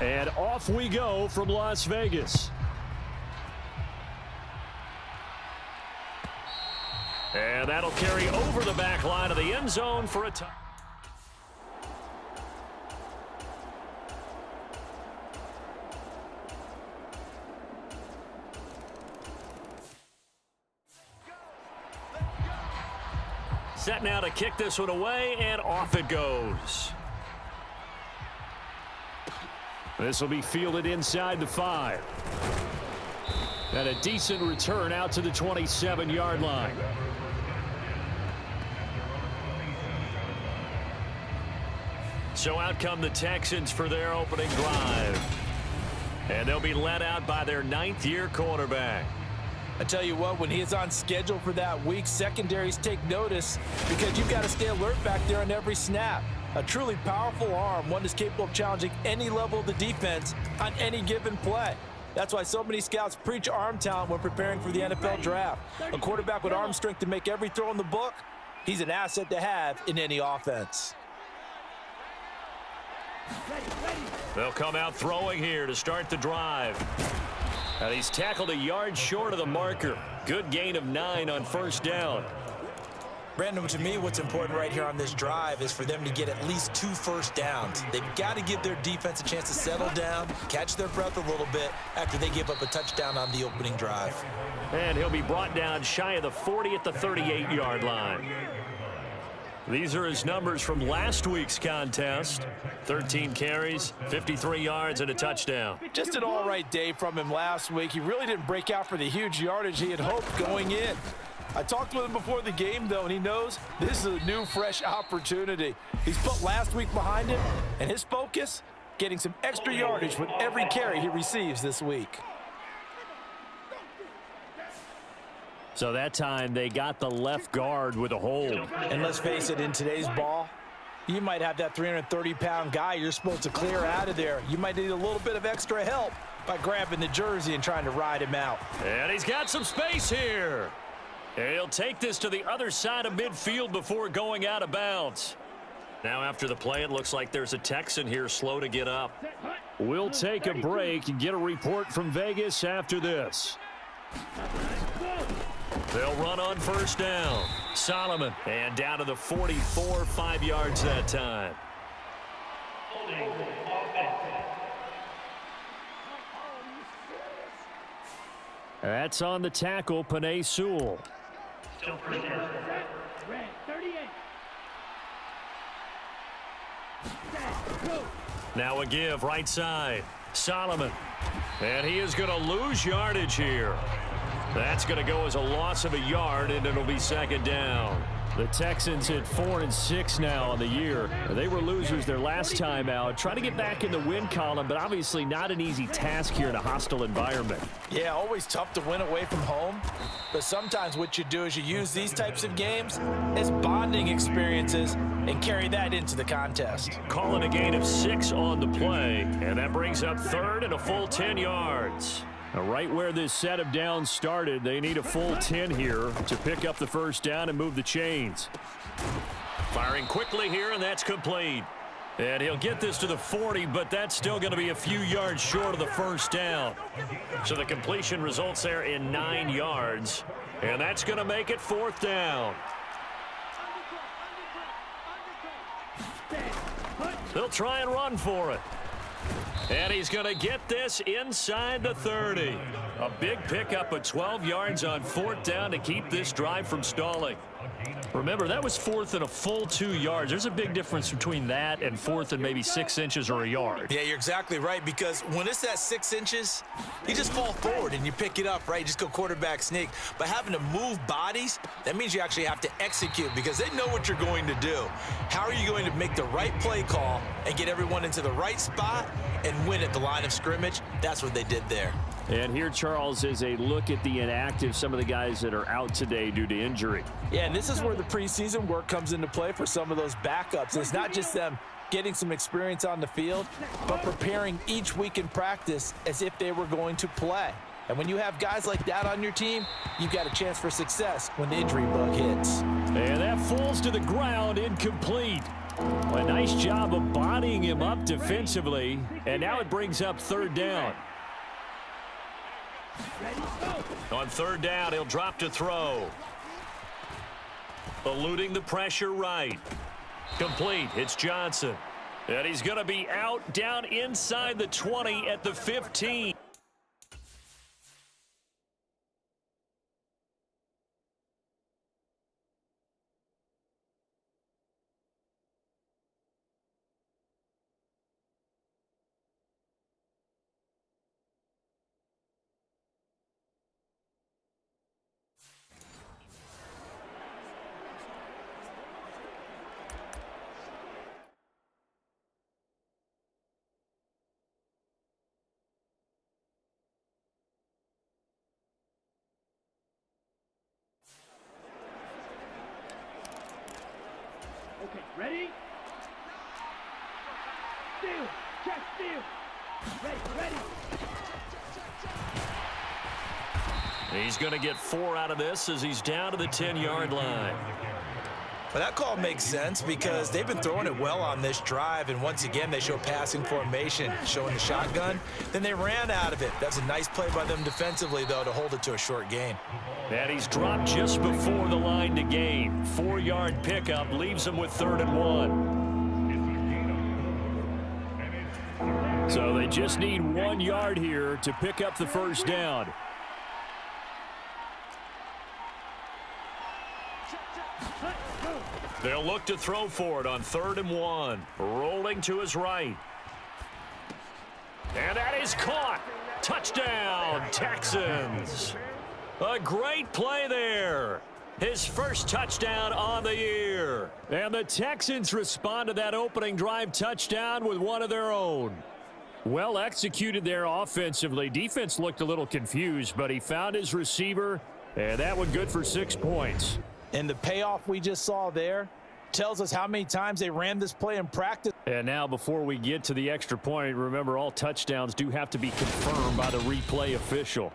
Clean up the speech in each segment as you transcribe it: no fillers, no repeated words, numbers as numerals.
And off we go from Las Vegas. And that'll carry over the back line of the end zone for a touchdown. Set now to kick this one away, and off it goes. This will be fielded inside the 5. And a decent return out to the 27-yard line. So out come the Texans for their opening drive. And they'll be led out by their 9th-year quarterback. I tell you what, when he is on schedule for that week, secondaries take notice because you've got to stay alert back there on every snap. A truly powerful arm, one that's capable of challenging any level of the defense on any given play. That's why so many scouts preach arm talent when preparing for the NFL draft. A quarterback with arm strength to make every throw in the book, he's an asset to have in any offense. They'll come out throwing here to start the drive. And he's tackled a yard short of the marker. Good gain of 9 on first down. Brandon, to me, what's important right here on this drive is for them to get at least 2 first downs. They've got to give their defense a chance to settle down, catch their breath a little bit after they give up a touchdown on the opening drive. And he'll be brought down shy of the 40 at the 38-yard line. These are his numbers from last week's contest. 13 carries, 53 yards, and a touchdown. Just an all-right day from him last week. He really didn't break out for the huge yardage he had hoped going in. I talked with him before the game, though, and he knows this is a new, fresh opportunity. He's put last week behind him, and his focus, getting some extra yardage with every carry he receives this week. So that time they got the left guard with a hold. And let's face it, in today's ball, you might have that 330-pound guy you're supposed to clear out of there. You might need a little bit of extra help by grabbing the jersey and trying to ride him out. And he's got some space here. And he'll take this to the other side of midfield before going out of bounds. Now after the play, it looks like there's a Texan here slow to get up. We'll take a break and get a report from Vegas after this. They'll run on first down. Solomon, and down to the 44, 5 yards that time. That's on the tackle, Penei Sewell. Now a give right side. Solomon. And he is going to lose yardage here. That's going to go as a loss of a yard, and it'll be second down. The Texans hit 4-6 now on the year. They were losers their last time out. Trying to get back in the win column, but obviously not an easy task here in a hostile environment. Yeah, always tough to win away from home. But sometimes what you do is you use these types of games as bonding experiences and carry that into the contest. Calling a gain of 6 on the play, and that brings up third and a full 10 yards. Right where this set of downs started, they need a full 10 here to pick up the first down and move the chains. Firing quickly here, and that's complete. And he'll get this to the 40, but that's still going to be a few yards short of the first down. So the completion results there in 9 yards, and that's going to make it fourth down. They'll try and run for it. And he's going to get this inside the 30. A big pickup of 12 yards on fourth down to keep this drive from stalling. Remember, that was fourth and a full 2 yards. There's a big difference between that and fourth and maybe 6 inches or a yard. Yeah, you're exactly right, because when it's that 6 inches, you just fall forward and you pick it up, right? You just go quarterback sneak. But having to move bodies, that means you actually have to execute because they know what you're going to do. How are you going to make the right play call and get everyone into the right spot and win at the line of scrimmage? That's what they did there. And here, Charles, is a look at the inactive, some of the guys that are out today due to injury. Yeah, and this is where the preseason work comes into play for some of those backups. It's not just them getting some experience on the field, but preparing each week in practice as if they were going to play. And when you have guys like that on your team, you've got a chance for success when the injury bug hits. And that falls to the ground, incomplete. A nice job of bodying him up defensively. And now it brings up third down. On third down, he'll drop to throw. Eluding the pressure right. Complete. It's Johnson. And he's going to be out down inside the 20 at the 15. Okay, ready? Steal! Check, steal! Ready! He's going to get 4 out of this as he's down to the 10-yard line. Well, that call makes sense because they've been throwing it well on this drive, and once again they show passing formation, showing the shotgun. Then they ran out of it. That's a nice play by them defensively, though, to hold it to a short gain. And he's dropped just before the line to gain. 4-yard pickup leaves him with 3rd and 1. So they just need 1 yard here to pick up the first down. They'll look to throw for it on 3rd and 1. Rolling to his right. And that is caught. Touchdown, Texans. A great play there. His first touchdown on the year. And the Texans respond to that opening drive touchdown with one of their own. Well executed there offensively. Defense looked a little confused, but he found his receiver, and that one good for 6 points. And the payoff we just saw there tells us how many times they ran this play in practice. And now before we get to the extra point, remember all touchdowns do have to be confirmed by the replay official.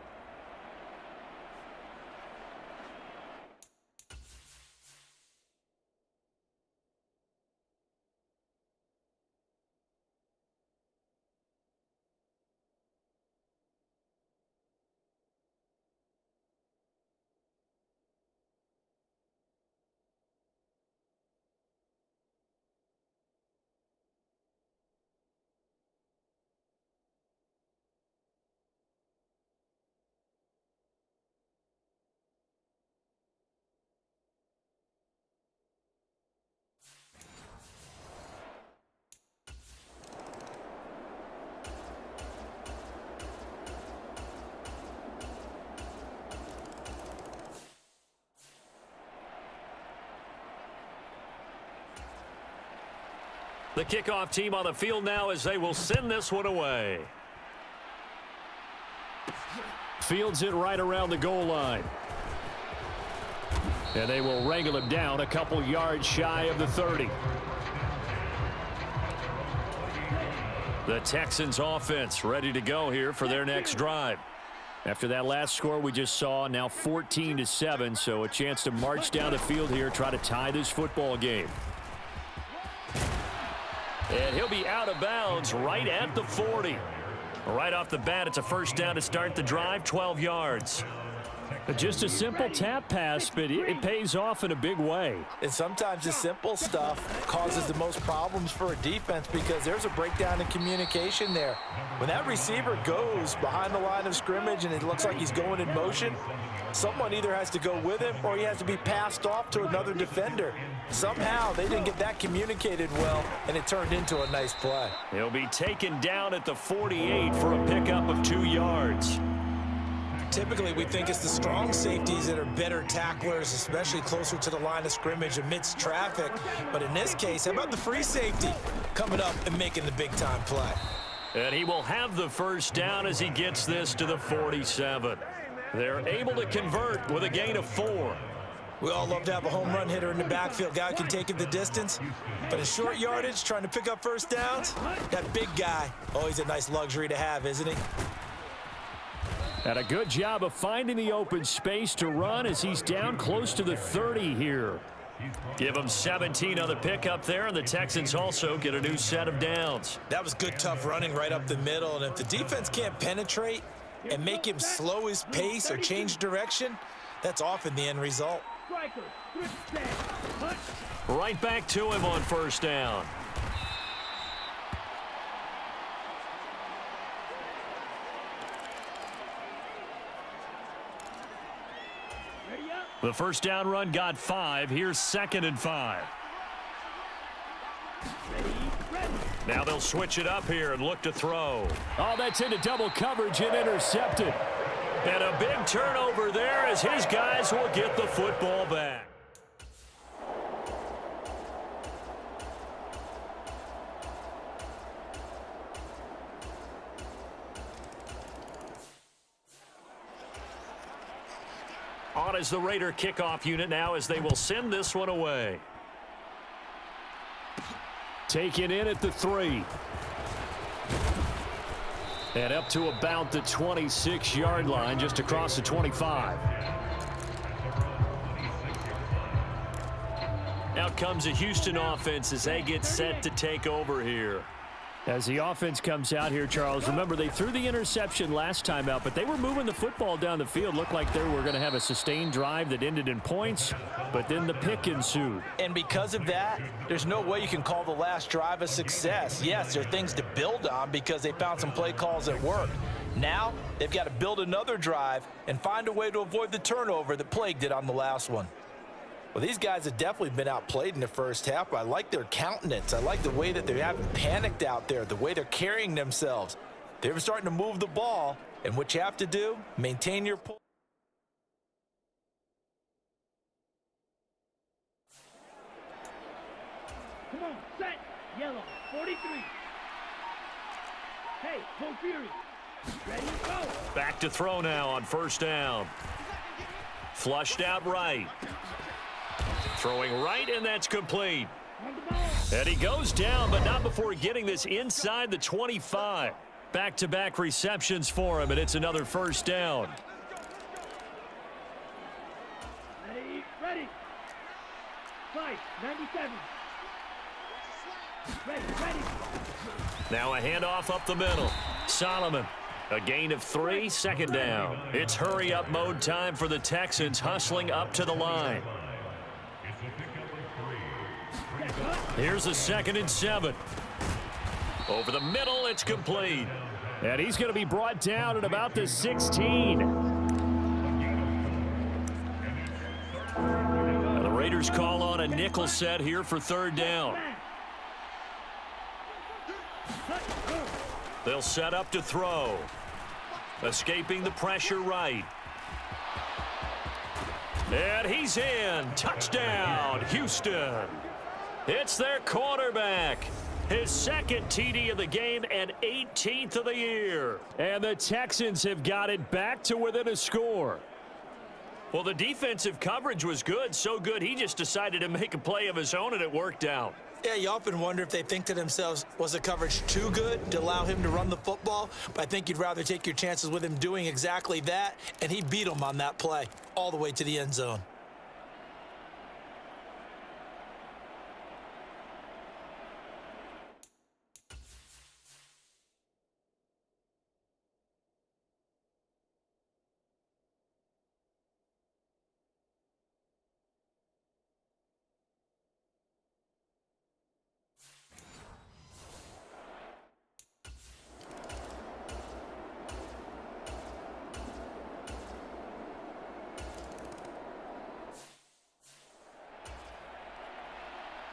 The kickoff team on the field now as they will send this one away. Fields it right around the goal line. And they will wrangle him down a couple yards shy of the 30. The Texans offense ready to go here for their next drive. After that last score we just saw, now 14-7, so a chance to march down the field here, try to tie this football game. And he'll be out of bounds right at the 40. Right off the bat, it's a first down to start the drive, 12 yards. Just a simple tap pass, but it pays off in a big way. And sometimes the simple stuff causes the most problems for a defense because there's a breakdown in communication there. When that receiver goes behind the line of scrimmage and it looks like he's going in motion, someone either has to go with him or he has to be passed off to another defender. Somehow they didn't get that communicated well, and it turned into a nice play. He'll be taken down at the 48 for a pickup of 2 yards. Typically, we think it's the strong safeties that are better tacklers, especially closer to the line of scrimmage amidst traffic. But in this case, how about the free safety coming up and making the big-time play? And he will have the first down as he gets this to the 47. They're able to convert with a gain of 4. We all love to have a home run hitter in the backfield. Guy who can take it the distance. But in short yardage, trying to pick up first downs, that big guy, always a nice luxury to have, isn't he? And a good job of finding the open space to run as he's down close to the 30 here. Give them 17 on the pickup there, and the Texans also get a new set of downs. That was good, tough running right up the middle, and if the defense can't penetrate and make him slow his pace or change direction, that's often the end result. Right back to him on first down. The first down run got 5. Here's 2nd and 5. Now they'll switch it up here and look to throw. Oh, that's into double coverage and intercepted. And a big turnover there as his guys will get the football back. On is the Raider kickoff unit now as they will send this one away. Taken in at the 3. And up to about the 26-yard line, just across the 25. Out comes a Houston offense as they get set to take over here. As the offense comes out here, Charles, remember they threw the interception last time out, but they were moving the football down the field. Looked like they were going to have a sustained drive that ended in points, but then the pick ensued. And because of that, there's no way you can call the last drive a success. Yes, there are things to build on because they found some play calls that worked. Now, they've got to build another drive and find a way to avoid the turnover that plagued it on the last one. Well, these guys have definitely been outplayed in the first half, but I like their countenance. I like the way that they haven't panicked out there, the way they're carrying themselves. They're starting to move the ball, and what you have to do, maintain your pull. Come on, set, yellow, 43. Hey, full fury. Ready, go. Back to throw now on first down. Flushed out right. Throwing right, and that's complete. And he goes down, but not before getting this inside the 25. Back-to-back receptions for him, and it's another first down. Ready. 5, 97. Ready. Now a handoff up the middle. Solomon. A gain of 3, 2nd down. It's hurry-up mode time for the Texans, hustling up to the line. Here's a 2nd and 7. Over the middle, it's complete. And he's going to be brought down at about the 16. And the Raiders call on a nickel set here for 3rd down. They'll set up to throw. Escaping the pressure right. And he's in. Touchdown, Houston. It's their quarterback. His 2nd TD of the game and 18th of the year. And the Texans have got it back to within a score. Well, the defensive coverage was good, so good he just decided to make a play of his own, and it worked out. Yeah, you often wonder if they think to themselves, was the coverage too good to allow him to run the football? But I think you'd rather take your chances with him doing exactly that, and he beat him on that play all the way to the end zone.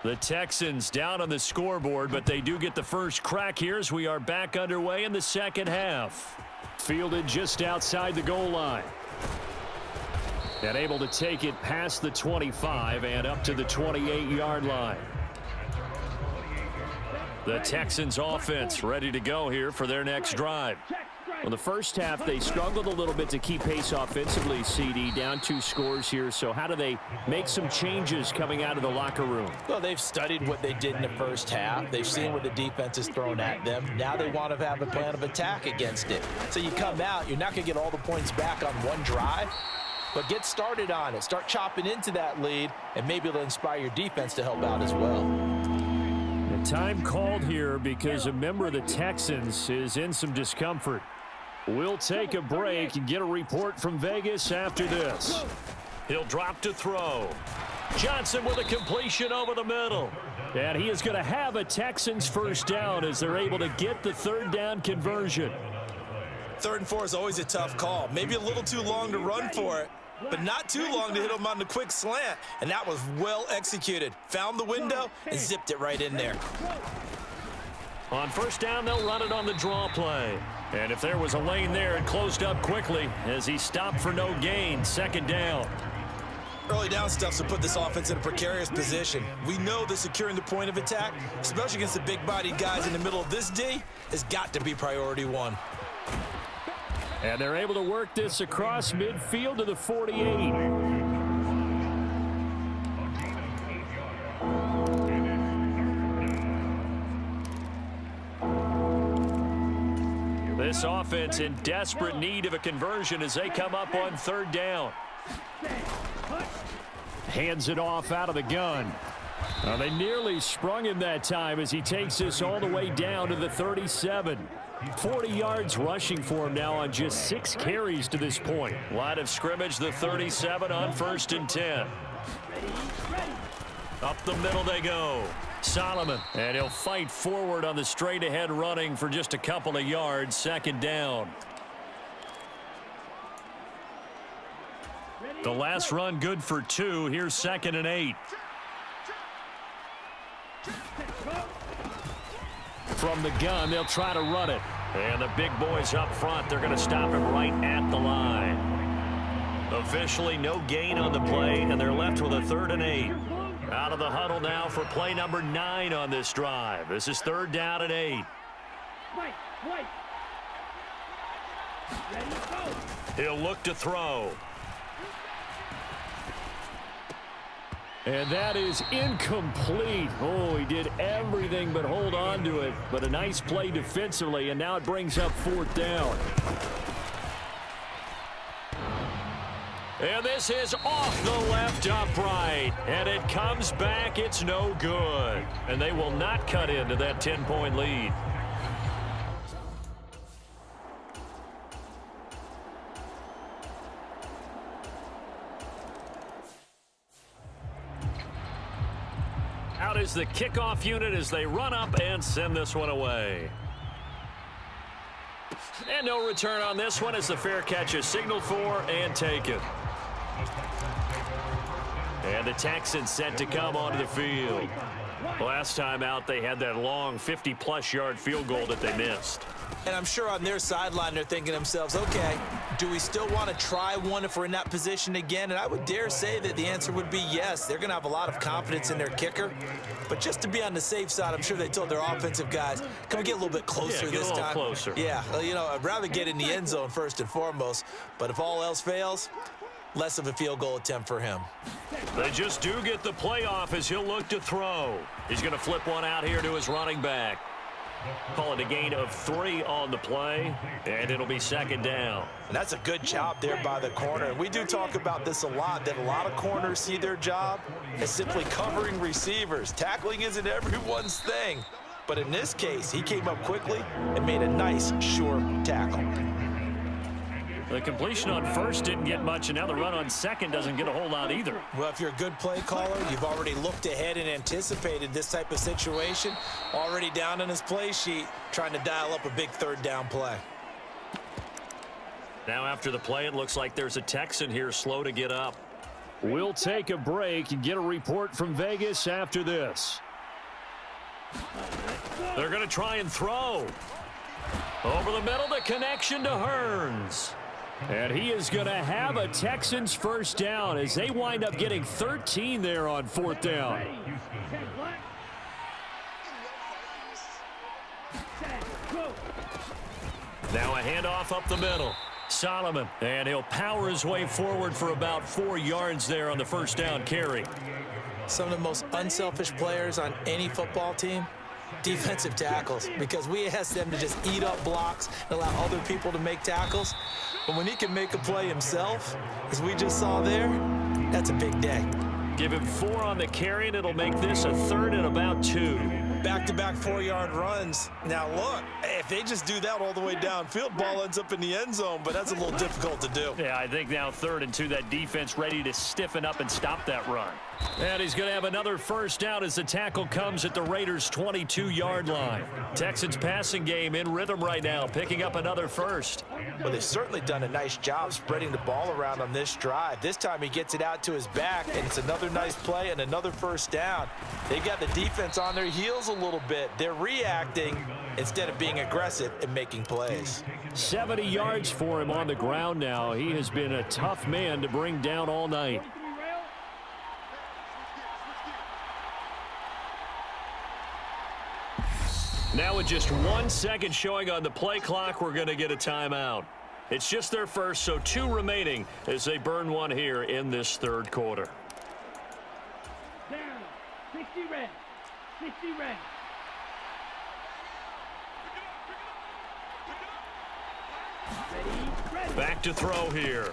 The Texans down on the scoreboard, but they do get the first crack here as we are back underway in the 2nd half. Fielded just outside the goal line. And able to take it past the 25 and up to the 28-yard line. The Texans offense ready to go here for their next drive. Well, the first half, they struggled a little bit to keep pace offensively, CD, down 2 scores here. So how do they make some changes coming out of the locker room? Well, they've studied what they did in the first half. They've seen what the defense has thrown at them. Now they want to have a plan of attack against it. So you come out, you're not going to get all the points back on one drive. but get started on it. Start chopping into that lead, and maybe it'll inspire your defense to help out as well. The time called here because a member of the Texans is in some discomfort. We'll take a break and get a report from Vegas after this. He'll drop to throw. Johnson with a completion over the middle. And he is going to have a Texans first down as they're able to get the third down conversion. 3rd and 4 is always a tough call. Maybe a little too long to run for it, but not too long to hit him on the quick slant. And that was well executed. Found the window and zipped it right in there. On first down, they'll run it on the draw play. And if there was a lane there, it closed up quickly as he stopped for no gain. 2nd down. Early down stuff to put this offense in a precarious position. We know that securing the point of attack, especially against the big-bodied guys in the middle of this D, has got to be priority 1. And they're able to work this across midfield to the 48. This offense in desperate need of a conversion as they come up on 3rd down. Hands it off out of the gun. They nearly sprung him that time as he takes this all the way down to the 37. 40 yards rushing for him now on just 6 carries to this point. Line of scrimmage, the 37 on 1st and 10. Up the middle they go. Solomon, and he'll fight forward on the straight ahead running for just a couple of yards. 2nd down. The last run good for 2. Here's 2nd and 8. From the gun, they'll try to run it. And the big boys up front, they're going to stop him right at the line. Officially no gain on the play, and they're left with a 3rd and 8. Out of the huddle now for play number 9 on this drive. This is 3rd down and 8. He'll look to throw. And that is incomplete. Oh, he did everything but hold on to it. But a nice play defensively, and now it brings up 4th down. And this is off the left upright. And it comes back. It's no good. And they will not cut into that 10-point lead. Out is the kickoff unit as they run up and send this one away. And no return on this one as the fair catch is signaled for and taken. And the Texans set to come onto the field. Last time out, they had that long 50-plus yard field goal that they missed. And I'm sure on their sideline they're thinking to themselves, okay, do we still want to try one if we're in that position again? And I would dare say that the answer would be yes. They're going to have a lot of confidence in their kicker. But just to be on the safe side, I'm sure they told their offensive guys, can we get a little bit closer this time? Closer. Yeah, well, you know, I'd rather get in the end zone first and foremost. But if all else fails, less of a field goal attempt for him. They just do get the playoff as he'll look to throw. He's going to flip one out here to his running back. Call it a gain of 3 on the play, and it'll be 2nd down. And that's a good job there by the corner. And we do talk about this a lot, that a lot of corners see their job as simply covering receivers. Tackling isn't everyone's thing. But in this case, he came up quickly and made a nice, sure tackle. The completion on first didn't get much, and now the run on second doesn't get a whole lot either. Well, if you're a good play caller, you've already looked ahead and anticipated this type of situation. Already down on his play sheet, trying to dial up a big 3rd down play. Now after the play, it looks like there's a Texan here slow to get up. We'll take a break and get a report from Vegas after this. They're going to try and throw. Over the middle, the connection to Hearns. And he is going to have a Texans first down as they wind up getting 13 there on 4th down. Now a handoff up the middle. Solomon, and he'll power his way forward for about 4 yards there on the 1st down carry. Some of the most unselfish players on any football team Defensive tackles, because we asked them to just eat up blocks and allow other people to make tackles. But when he can make a play himself, as we just saw there, that's a big day. Give him 4 on the carry, and it'll make this a 3rd and about 2. Back-to-back 4-yard runs. Now, look, if they just do that all the way downfield, ball ends up in the end zone, but that's a little difficult to do. Yeah, I think now 3rd and 2, that defense ready to stiffen up and stop that run. And he's going to have another first down as the tackle comes at the Raiders' 22-yard line. Texans passing game in rhythm right now, picking up another first. Well, they've certainly done a nice job spreading the ball around on this drive. This time he gets it out to his back, and it's another nice play and another first down. They got the defense on their heels a little bit. They're reacting instead of being aggressive and making plays. 70 yards for him on the ground now. He has been a tough man to bring down all night. Now with just 1 second showing on the play clock, we're going to get a timeout. It's just their first, so 2 remaining as they burn one here in this 3rd quarter. Down. 60 red. 60 red. Ready. Back to throw here.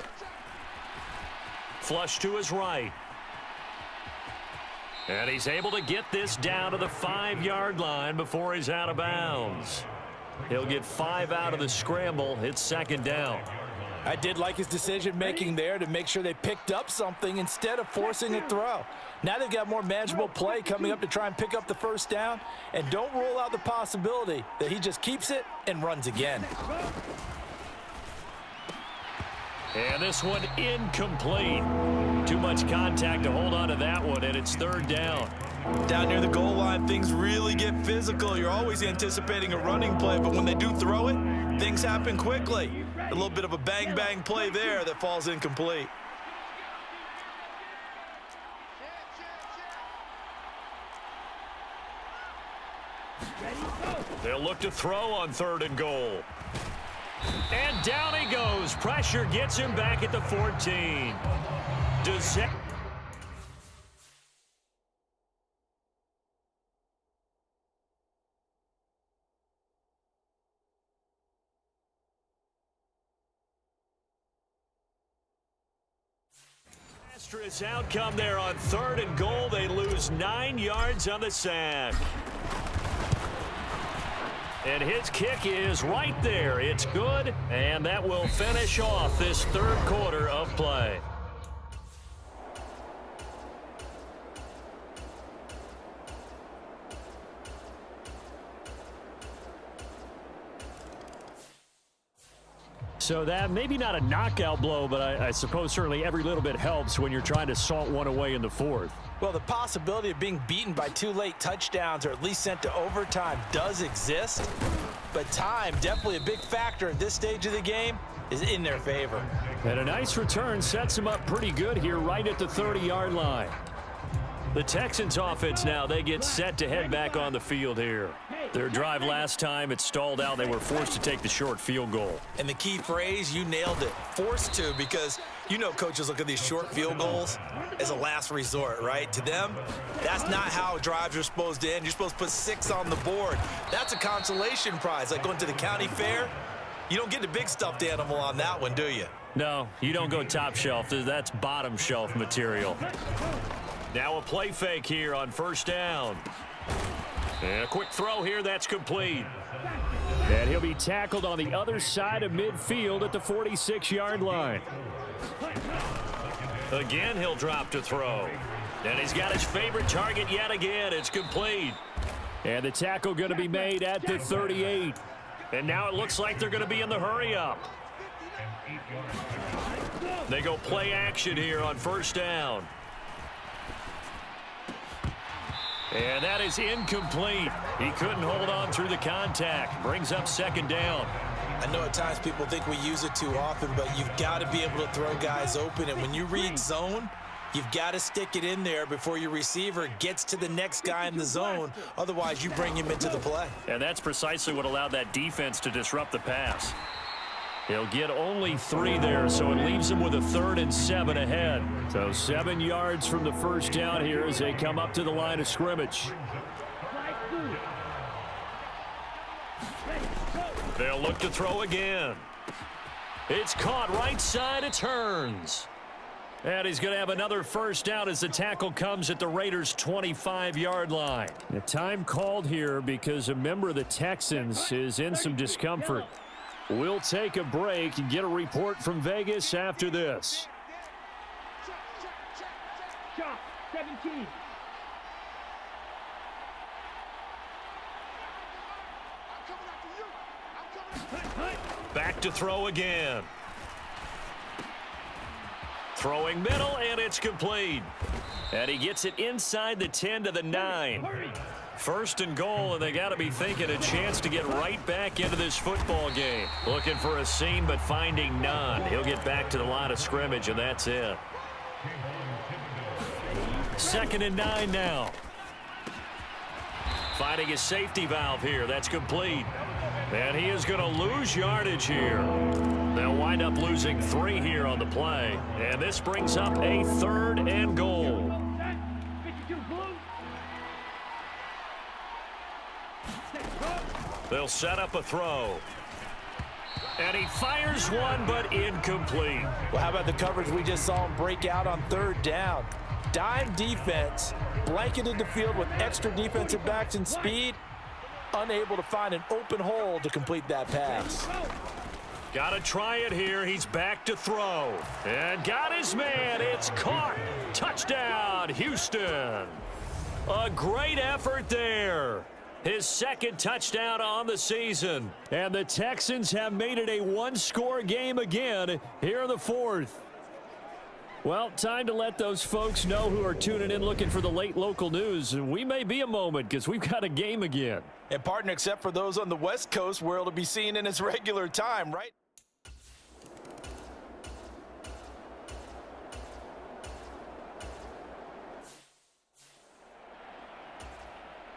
Flush to his right. And he's able to get this down to the 5-yard line before he's out of bounds. He'll get 5 out of the scramble. It's 2nd down. I did like his decision-making there to make sure they picked up something instead of forcing a throw. Now they've got more manageable play coming up to try and pick up the first down. And don't rule out the possibility that he just keeps it and runs again. And this one incomplete. Too much contact to hold on to that one, and it's 3rd down. Down near the goal line, things really get physical. You're always anticipating a running play, but when they do throw it, things happen quickly. A little bit of a bang-bang play there that falls incomplete. They'll look to throw on 3rd and goal. And down he goes. Pressure gets him back at the 14. Disastrous outcome there on 3rd and goal. They lose 9 yards on the sack. And his kick is right there. It's good, and that will finish off this 3rd quarter of play. So that maybe not a knockout blow, but I suppose certainly every little bit helps when you're trying to salt one away in the 4th. Well, the possibility of being beaten by 2 late touchdowns or at least sent to overtime does exist. But time, definitely a big factor at this stage of the game, is in their favor. And a nice return sets them up pretty good here right at the 30-yard line. The Texans offense now, they get set to head back on the field here. Their drive last time, it stalled out. They were forced to take the short field goal. And the key phrase, you nailed it, forced to, because you know coaches look at these short field goals as a last resort, right? To them, that's not how drives are supposed to end. You're supposed to put 6 on the board. That's a consolation prize, like going to the county fair. You don't get the big stuffed animal on that one, do you? No, you don't go top shelf. That's bottom shelf material. Now a play fake here on 1st down. And a quick throw here, that's complete. And he'll be tackled on the other side of midfield at the 46-yard line. Again, he'll drop to throw. And he's got his favorite target yet again. It's complete. And the tackle going to be made at the 38. And now it looks like they're going to be in the hurry-up. They go play action here on 1st down. And that is incomplete. He couldn't hold on through the contact. Brings up 2nd down. I know at times people think we use it too often, but you've got to be able to throw guys open. And when you read zone, you've got to stick it in there before your receiver gets to the next guy in the zone. Otherwise, you bring him into the play. And that's precisely what allowed that defense to disrupt the pass. He'll get only 3 there, so it leaves him with a 3rd and 7 ahead. So 7 yards from the first down here as they come up to the line of scrimmage. Ready, go. They'll look to throw again. It's caught right side. It turns. And he's going to have another first down as the tackle comes at the Raiders' 25-yard line. The time called here because a member of the Texans is in some discomfort. We'll take a break and get a report from Vegas after this. Shot, 17. Back to throw again. Throwing middle, and it's complete. And he gets it inside the 10 to the 9. First and goal, and they got to be thinking a chance to get right back into this football game. Looking for a seam, but finding none. He'll get back to the line of scrimmage, and that's it. 2nd and 9 now. Finding his safety valve here. That's complete. And he is going to lose yardage here. They'll wind up losing 3 here on the play. And this brings up a 3rd and goal. 52 blue. They'll set up a throw. And he fires one, but incomplete. Well, how about the coverage we just saw him break out on 3rd down? Dime defense, blanketed the field with extra defensive backs and speed, unable to find an open hole to complete that pass. Got to try it here. He's back to throw. And got his man. It's caught. Touchdown, Houston. A great effort there. His 2nd touchdown on the season. And the Texans have made it a one-score game again here in the 4th. Well, time to let those folks know who are tuning in looking for the late local news. We may be a moment because we've got a game again. And partner, except for those on the West Coast where it'll be seen in its regular time, right?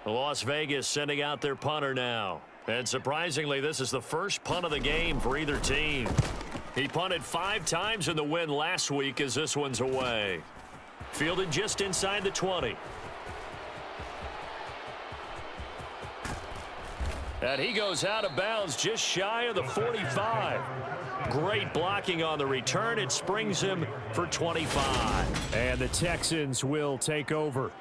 Las Vegas sending out their punter now. And surprisingly, this is the first punt of the game for either team. He punted 5 times in the win last week as this one's away. Fielded just inside the 20. And he goes out of bounds just shy of the 45. Great blocking on the return. It springs him for 25. And the Texans will take over.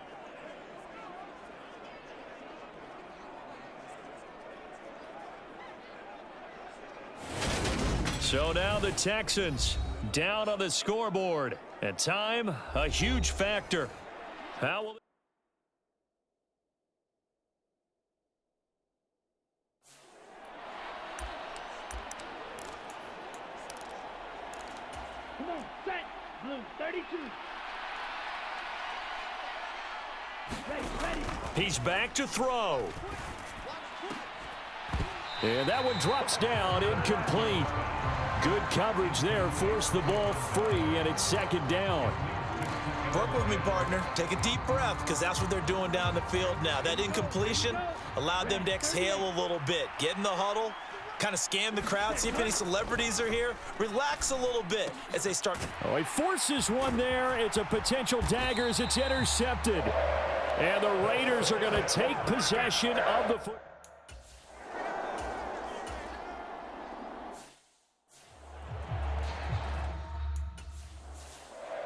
So now the Texans down on the scoreboard. And time, a huge factor. How will Come on, set. Blue, 32. Ready. He's back to throw. And that one drops down, incomplete. Good coverage there, forced the ball free, and it's 2nd down. Work with me, partner. Take a deep breath, because that's what they're doing down the field now. That incompletion allowed them to exhale a little bit. Get in the huddle, kind of scan the crowd, see if any celebrities are here. Relax a little bit as they start. Oh, he forces one there. It's a potential dagger as it's intercepted. And the Raiders are going to take possession of the football.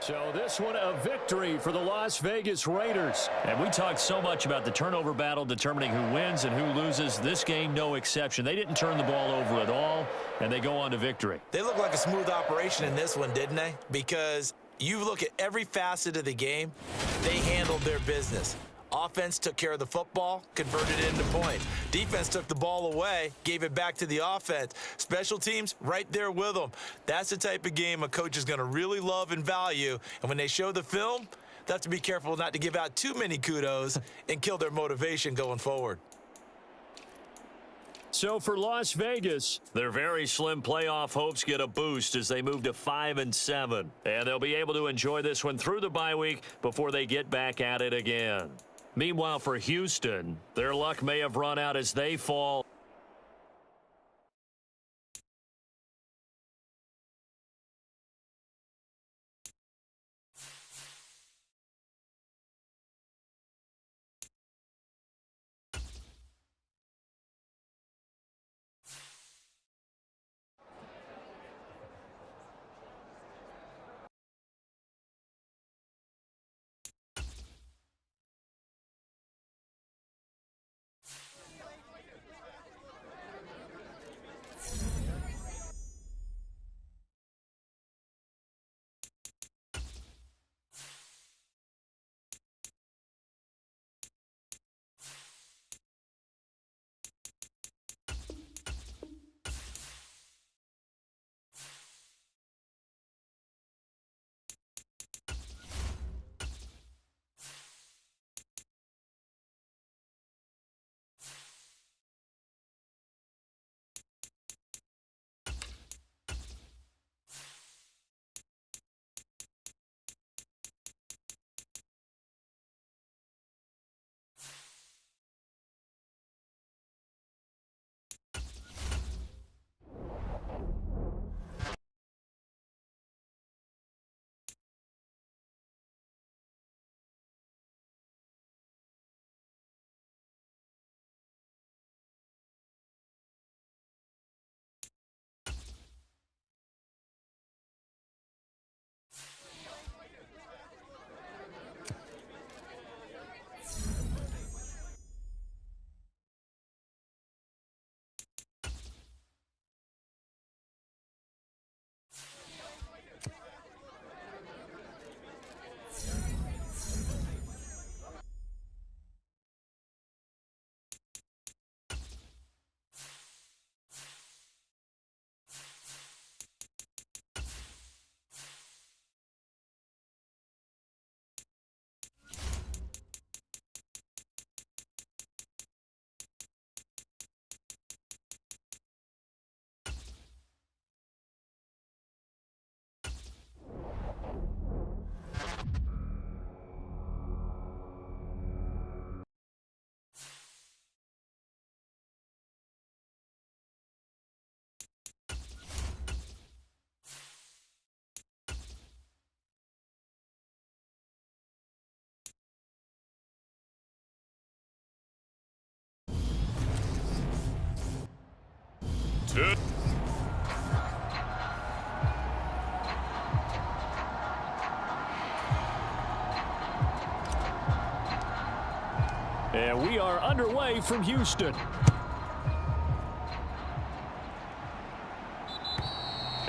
So this one a victory for the Las Vegas Raiders. And we talked so much about the turnover battle determining who wins and who loses. This game, no exception. They didn't turn the ball over at all, and they go on to victory. They look like a smooth operation in this one, didn't they? Because you look at every facet of the game, they handled their business. Offense took care of the football, converted it into points. Defense took the ball away, gave it back to the offense. Special teams, right there with them. That's the type of game a coach is going to really love and value. And when they show the film, they have to be careful not to give out too many kudos and kill their motivation going forward. So for Las Vegas, their very slim playoff hopes get a boost as they move to 5-7. And they'll be able to enjoy this one through the bye week before they get back at it again. Meanwhile, for Houston, their luck may have run out as they fall And we are underway from Houston.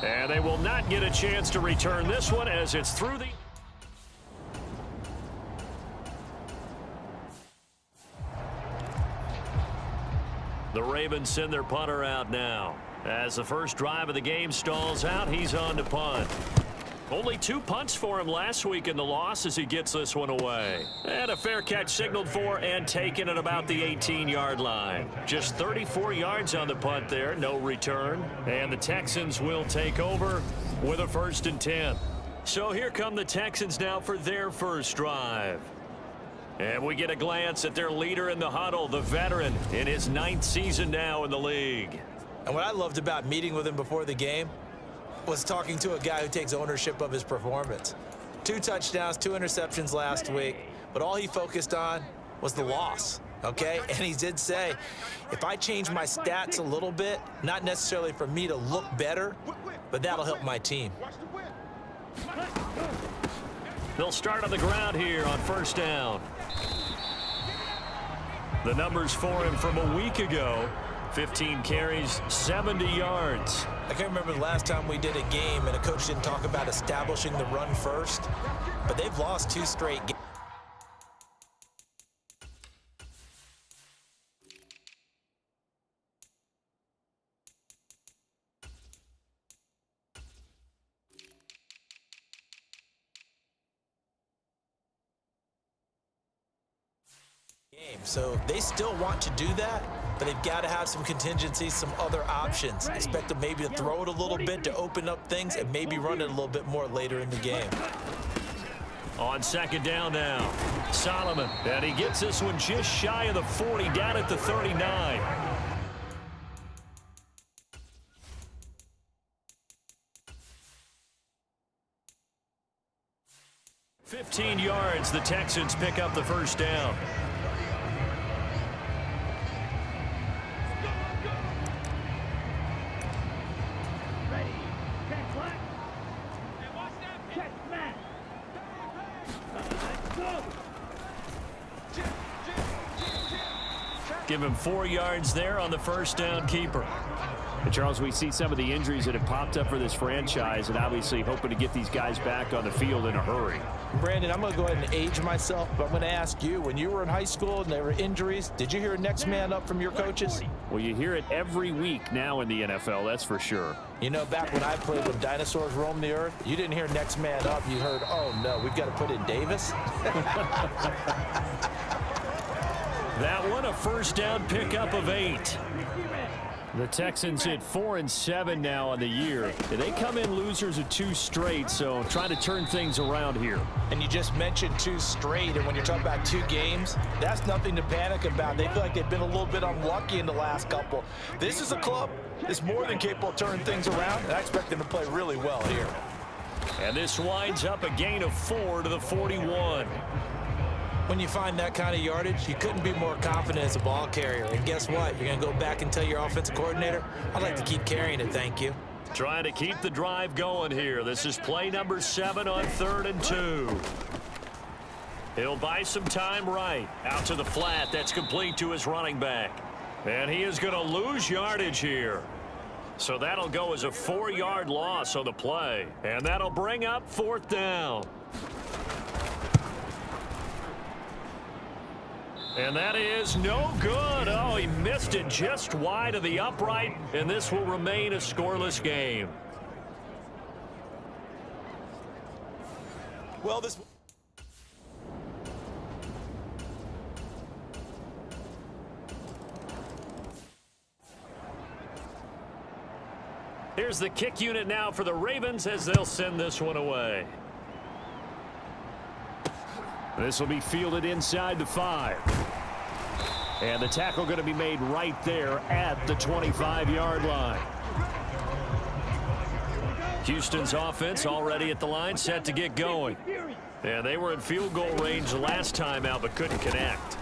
And they will not get a chance to return this one as it's through the... The Ravens send their punter out now. As the first drive of the game stalls out, he's on to punt. Only 2 punts for him last week in the loss as he gets this one away. And a fair catch signaled for and taken at about the 18-yard line. Just 34 yards on the punt there, no return. And the Texans will take over with a 1st and 10. So here come the Texans now for their first drive. And we get a glance at their leader in the huddle, the veteran in his 9th season now in the league. And what I loved about meeting with him before the game was talking to a guy who takes ownership of his performance. 2 touchdowns, 2 interceptions last week, but all he focused on was the loss, okay? And he did say, if I change my stats a little bit, not necessarily for me to look better, but that'll help my team. They'll start on the ground here on 1st down. The numbers for him from a week ago, 15 carries, 70 yards. I can't remember the last time we did a game and a coach didn't talk about establishing the run first, but they've lost 2 straight games. So they still want to do that, but they've got to have some contingencies, some other options. Expect them maybe to throw it a little bit to open up things and maybe run it a little bit more later in the game. On 2nd down now, Solomon, and he gets this one just shy of the 40, down at the 39. "15 yards, the Texans pick up the 1st down. Give him 4 yards there on the 1st down keeper. And Charles, we see some of the injuries that have popped up for this franchise, and obviously hoping to get these guys back on the field in a hurry. Brandon, I'm going to go ahead and age myself, but I'm going to ask you, when you were in high school and there were injuries, did you hear next man up from your coaches? Well, you hear it every week now in the NFL, that's for sure. You know, back when I played when dinosaurs roamed the earth, you didn't hear next man up. You heard, oh, no, we've got to put in Davis. That one, a 1st down pickup of 8. The Texans hit 4-7 now on the year. They come in losers of 2 straight, so trying to turn things around here. And you just mentioned 2 straight, and when you're talking about 2 games, that's nothing to panic about. They feel like they've been a little bit unlucky in the last couple. This is a club that's more than capable of turning things around, and I expect them to play really well here. And this winds up a gain of 4 to the 41. When you find that kind of yardage, you couldn't be more confident as a ball carrier. And guess what? You're going to go back and tell your offensive coordinator, I'd like to keep carrying it, thank you. Trying to keep the drive going here. This is play number 7 on 3rd and 2. He'll buy some time right. Out to the flat. That's complete to his running back. And he is going to lose yardage here. So that'll go as a 4-yard loss on the play. And that'll bring up 4th down. And that is no good. Oh, he missed it just wide of the upright, and this will remain a scoreless game. Well, this... Here's the kick unit now for the Ravens as they'll send this one away. This will be fielded inside the 5. And the tackle going to be made right there at the 25-yard line. Houston's offense already at the line, set to get going. And they were in field goal range the last time out, but couldn't connect.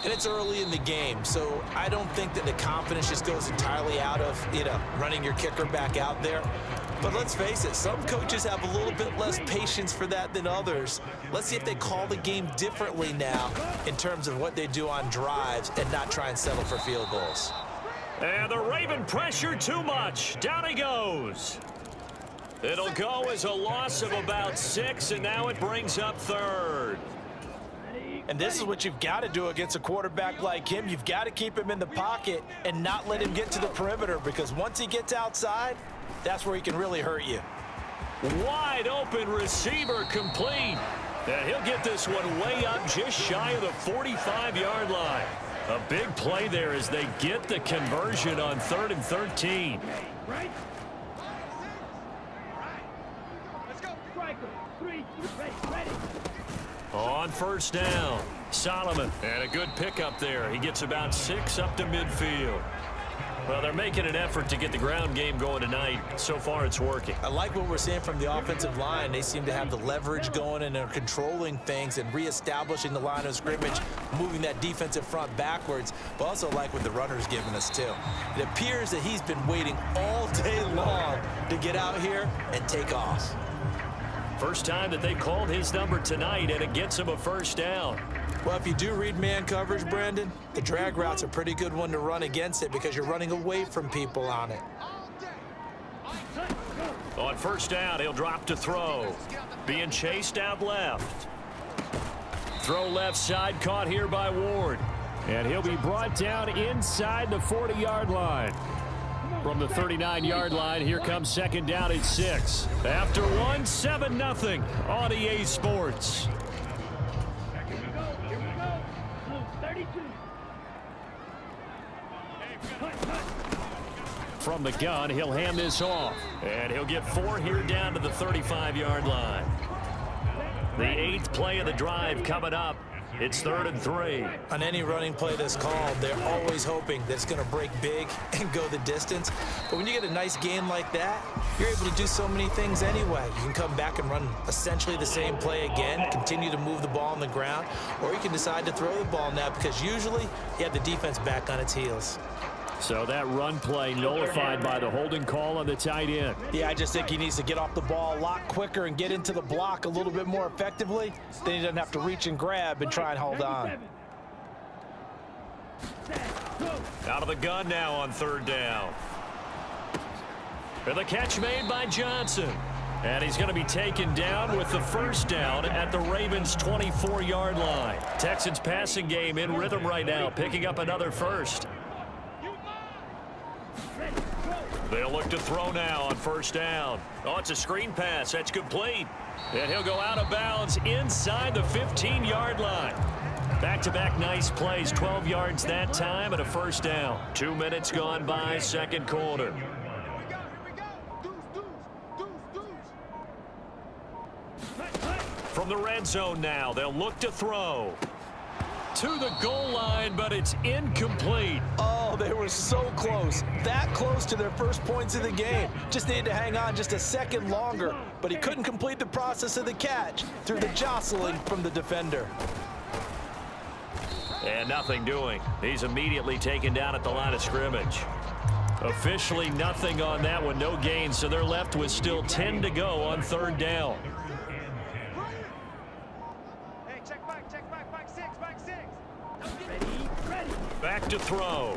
And it's early in the game, so I don't think that the confidence just goes entirely out of, running your kicker back out there. But let's face it, some coaches have a little bit less patience for that than others. Let's see if they call the game differently now in terms of what they do on drives and not try and settle for field goals. And the Raven pressure too much. Down he goes. It'll go as a loss of about 6, and now it brings up third. And this is what you've got to do against a quarterback like him. You've got to keep him in the pocket and not let him get to the perimeter, because once he gets outside, that's where he can really hurt you. Wide open receiver complete. And he'll get this one way up just shy of the 45-yard line. A big play there as they get the conversion on 3rd and 13. Right. Let's go. Striker. 3, ready. On first down, Solomon. And a good pickup there. He gets about 6 up to midfield. Well, they're making an effort to get the ground game going tonight. So far, it's working. I like what we're seeing from the offensive line. They seem to have the leverage going, and they're controlling things and reestablishing the line of scrimmage, moving that defensive front backwards. But also like what the runner's giving us, too. It appears that he's been waiting all day long to get out here and take off. First time that they called his number tonight, and it gets him a first down. Well, if you do read man coverage, Brandon, the drag route's a pretty good one to run against it because you're running away from people on it. On first down, he'll drop to throw. Being chased out left. Throw left side, caught here by Ward. And he'll be brought down inside the 40-yard line. From the 39-yard line, here comes second down at 6. After 1, 7-0 on EA Sports. Here we go. Blue 32. From the gun, he'll hand this off. And he'll get 4 here down to the 35-yard line. The 8th play of the drive coming up. It's 3rd and 3. On any running play that's called, they're always hoping that it's going to break big and go the distance. But when you get a nice gain like that, you're able to do so many things anyway. You can come back and run essentially the same play again, continue to move the ball on the ground, or you can decide to throw the ball now because usually you have the defense back on its heels. So that run play nullified by the holding call on the tight end. Yeah, I just think he needs to get off the ball a lot quicker and get into the block a little bit more effectively. Then he doesn't have to reach and grab and try and hold on. Out of the gun now on 3rd down. And the catch made by Johnson. And he's going to be taken down with the first down at the Ravens' 24-yard line. Texans passing game in rhythm right now, picking up another first. They'll look to throw now on first down. Oh, it's a screen pass. That's complete. And he'll go out of bounds inside the 15-yard line. Back-to-back nice plays, 12 yards that time and a first down. 2 minutes gone by, second quarter. From the red zone now, they'll look to throw. To the goal line, but it's incomplete. Oh, they were so close. That close to their first points of the game. Just needed to hang on just a second longer, but he couldn't complete the process of the catch through the jostling from the defender. And nothing doing. He's immediately taken down at the line of scrimmage. Officially nothing on that one, no gain, so they're left with still 10 to go on 3rd down. Back to throw.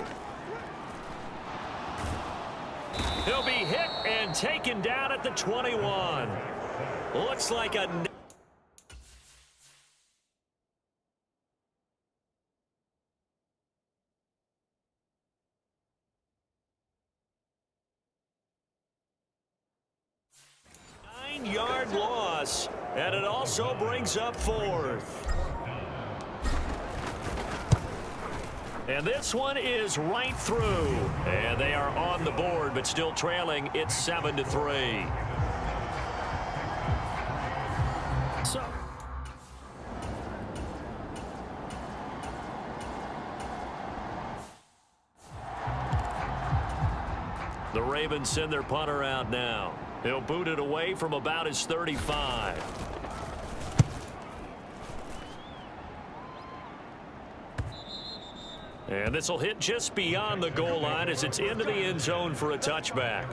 He'll be hit and taken down at the 21. Looks like a... nine-yard loss, and it also brings up 4th. And this one is right through. And they are on the board, but still trailing. It's 7-3. So the Ravens send their punter out now. He'll boot it away from about his 35. And this will hit just beyond the goal line as it's into the end zone for a touchback.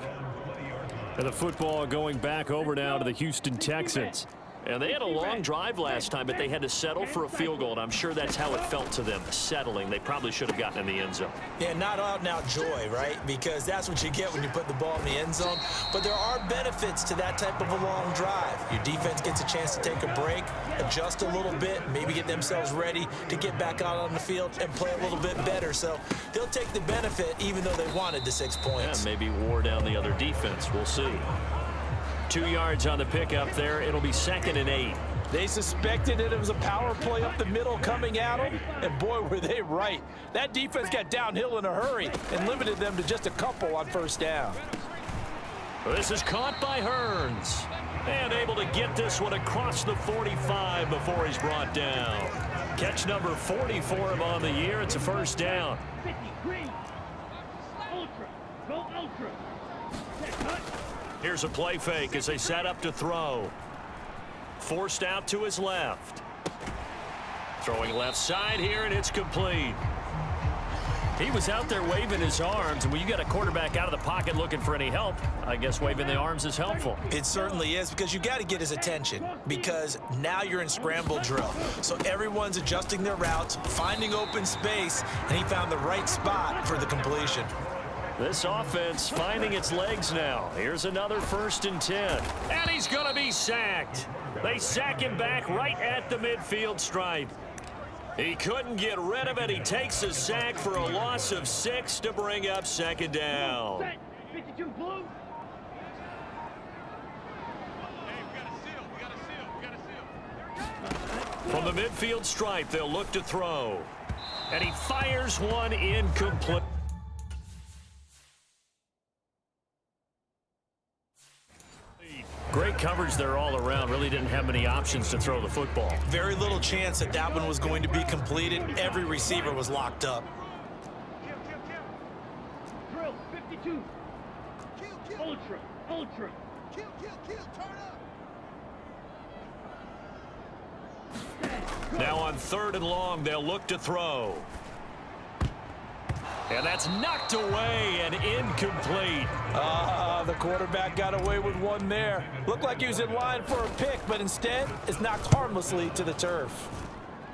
And the football going back over now to the Houston Texans. And they had a long drive last time, but they had to settle for a field goal, and I'm sure that's how it felt to them, settling. They probably should have gotten in the end zone. Yeah, not out-and-out joy, right? Because that's what you get when you put the ball in the end zone. But there are benefits to that type of a long drive. Your defense gets a chance to take a break, adjust a little bit, maybe get themselves ready to get back out on the field and play a little bit better. So they'll take the benefit even though they wanted the 6 points. Yeah, maybe wore down the other defense. We'll see. 2 yards on the pickup there. It'll be 2nd and 8. They suspected that it was a power play up the middle coming at them, and boy, were they right. That defense got downhill in a hurry and limited them to just a couple on first down. This is caught by Hearns, and able to get this one across the 45 before he's brought down. Catch number 40 for him on the year. It's a first down. 53. Ultra. Go ultra. Set cut. Here's a play fake as they set up to throw. Forced out to his left. Throwing left side here, and it's complete. He was out there waving his arms, and when you got a quarterback out of the pocket looking for any help, I guess waving the arms is helpful. It certainly is, because you got to get his attention, because now you're in scramble drill. So everyone's adjusting their routes, finding open space, and he found the right spot for the completion. This offense finding its legs now. Here's another 1st and 10. And he's going to be sacked. They sack him back right at the midfield stripe. He couldn't get rid of it. He takes a sack for a loss of 6 to bring up 2nd down. Set. 52 blue. From the midfield stripe, they'll look to throw. And he fires one incomplete. Great coverage there all around. Really didn't have many options to throw the football. Very little chance that that one was going to be completed. Every receiver was locked up. Drill. 52. Ultra. Ultra. Now on 3rd and long, they'll look to throw. And that's knocked away and incomplete. The quarterback got away with one there. Looked like he was in line for a pick, but instead it's knocked harmlessly to the turf.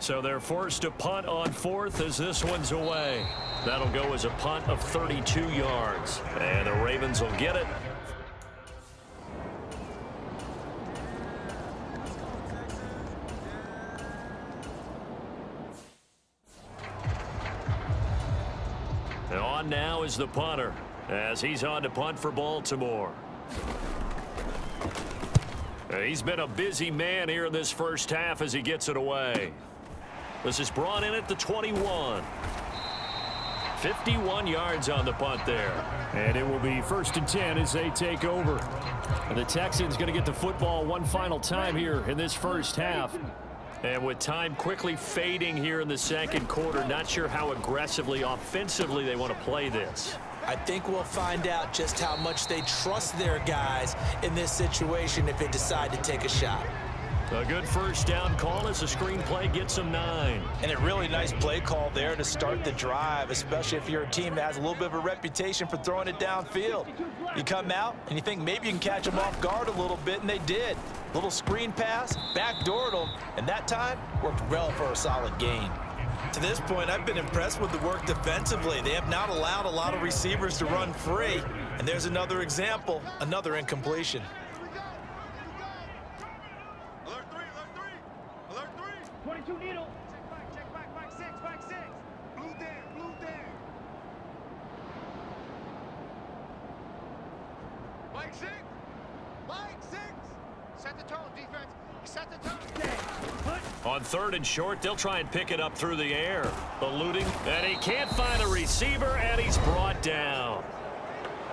So they're forced to punt on 4th as this one's away. That'll go as a punt of 32 yards. And the Ravens will get it. And on now is the punter as he's on to punt for Baltimore. He's been a busy man here in this first half as he gets it away. This is brought in at the 21. 51 yards on the punt there. And it will be 1st and 10 as they take over. And the Texans going to get the football one final time here in this first half. And with time quickly fading here in the 2nd quarter, not sure how aggressively, offensively they want to play this. I think we'll find out just how much they trust their guys in this situation if they decide to take a shot. A good first down call as the screenplay gets them 9. And a really nice play call there to start the drive, especially if you're a team that has a little bit of a reputation for throwing it downfield. You come out and you think maybe you can catch them off guard a little bit, and they did. Little screen pass, backdoored them, and that time worked well for a solid gain. To this point, I've been impressed with the work defensively. They have not allowed a lot of receivers to run free. And there's another example, another incompletion. Alert 3, alert 3, alert 3. 22 needle. Check back, 6, 6. Blue there. Mike 6. Set the tone, defense. Set the tone. On 3rd and short, they'll try and pick it up through the air. Eluding, and he can't find a receiver, and he's brought down.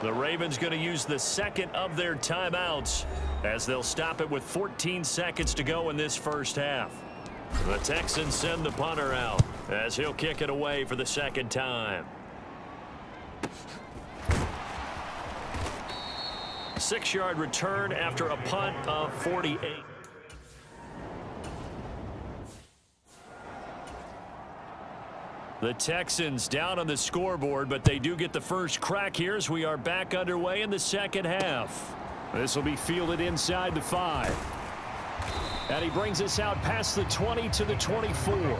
The Ravens going to use the 2nd of their timeouts as they'll stop it with 14 seconds to go in this first half. The Texans send the punter out as he'll kick it away for the 2nd time. 6-yard return after a punt of 48. The Texans down on the scoreboard, but they do get the first crack here as we are back underway in the second half. This will be fielded inside the 5. And he brings us out past the 20 to the 24.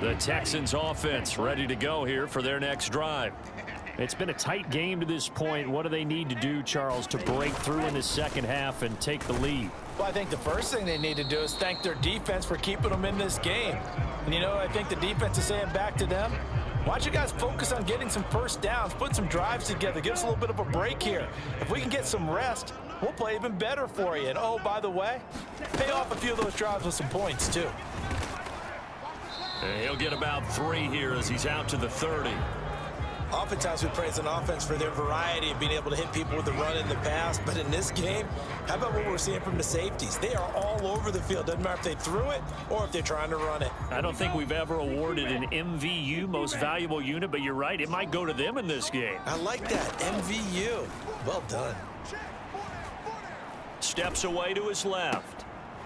The Texans offense ready to go here for their next drive. It's been a tight game to this point. What do they need to do, Charles, to break through in the second half and take the lead? Well, I think the first thing they need to do is thank their defense for keeping them in this game. And, you know, I think the defense is saying back to them, why don't you guys focus on getting some first downs, put some drives together, give us a little bit of a break here. If we can get some rest, we'll play even better for you. And, oh, by the way, pay off a few of those drives with some points, too. And he'll get about 3 here as he's out to the 30. Oftentimes we praise an offense for their variety of being able to hit people with the run in the pass. But in this game, how about what we're seeing from the safeties? They are all over the field. Doesn't matter if they threw it or if they're trying to run it. I don't think we've ever awarded an MVU, most valuable unit, but you're right. It might go to them in this game. I like that. MVU. Well done. Steps away to his left.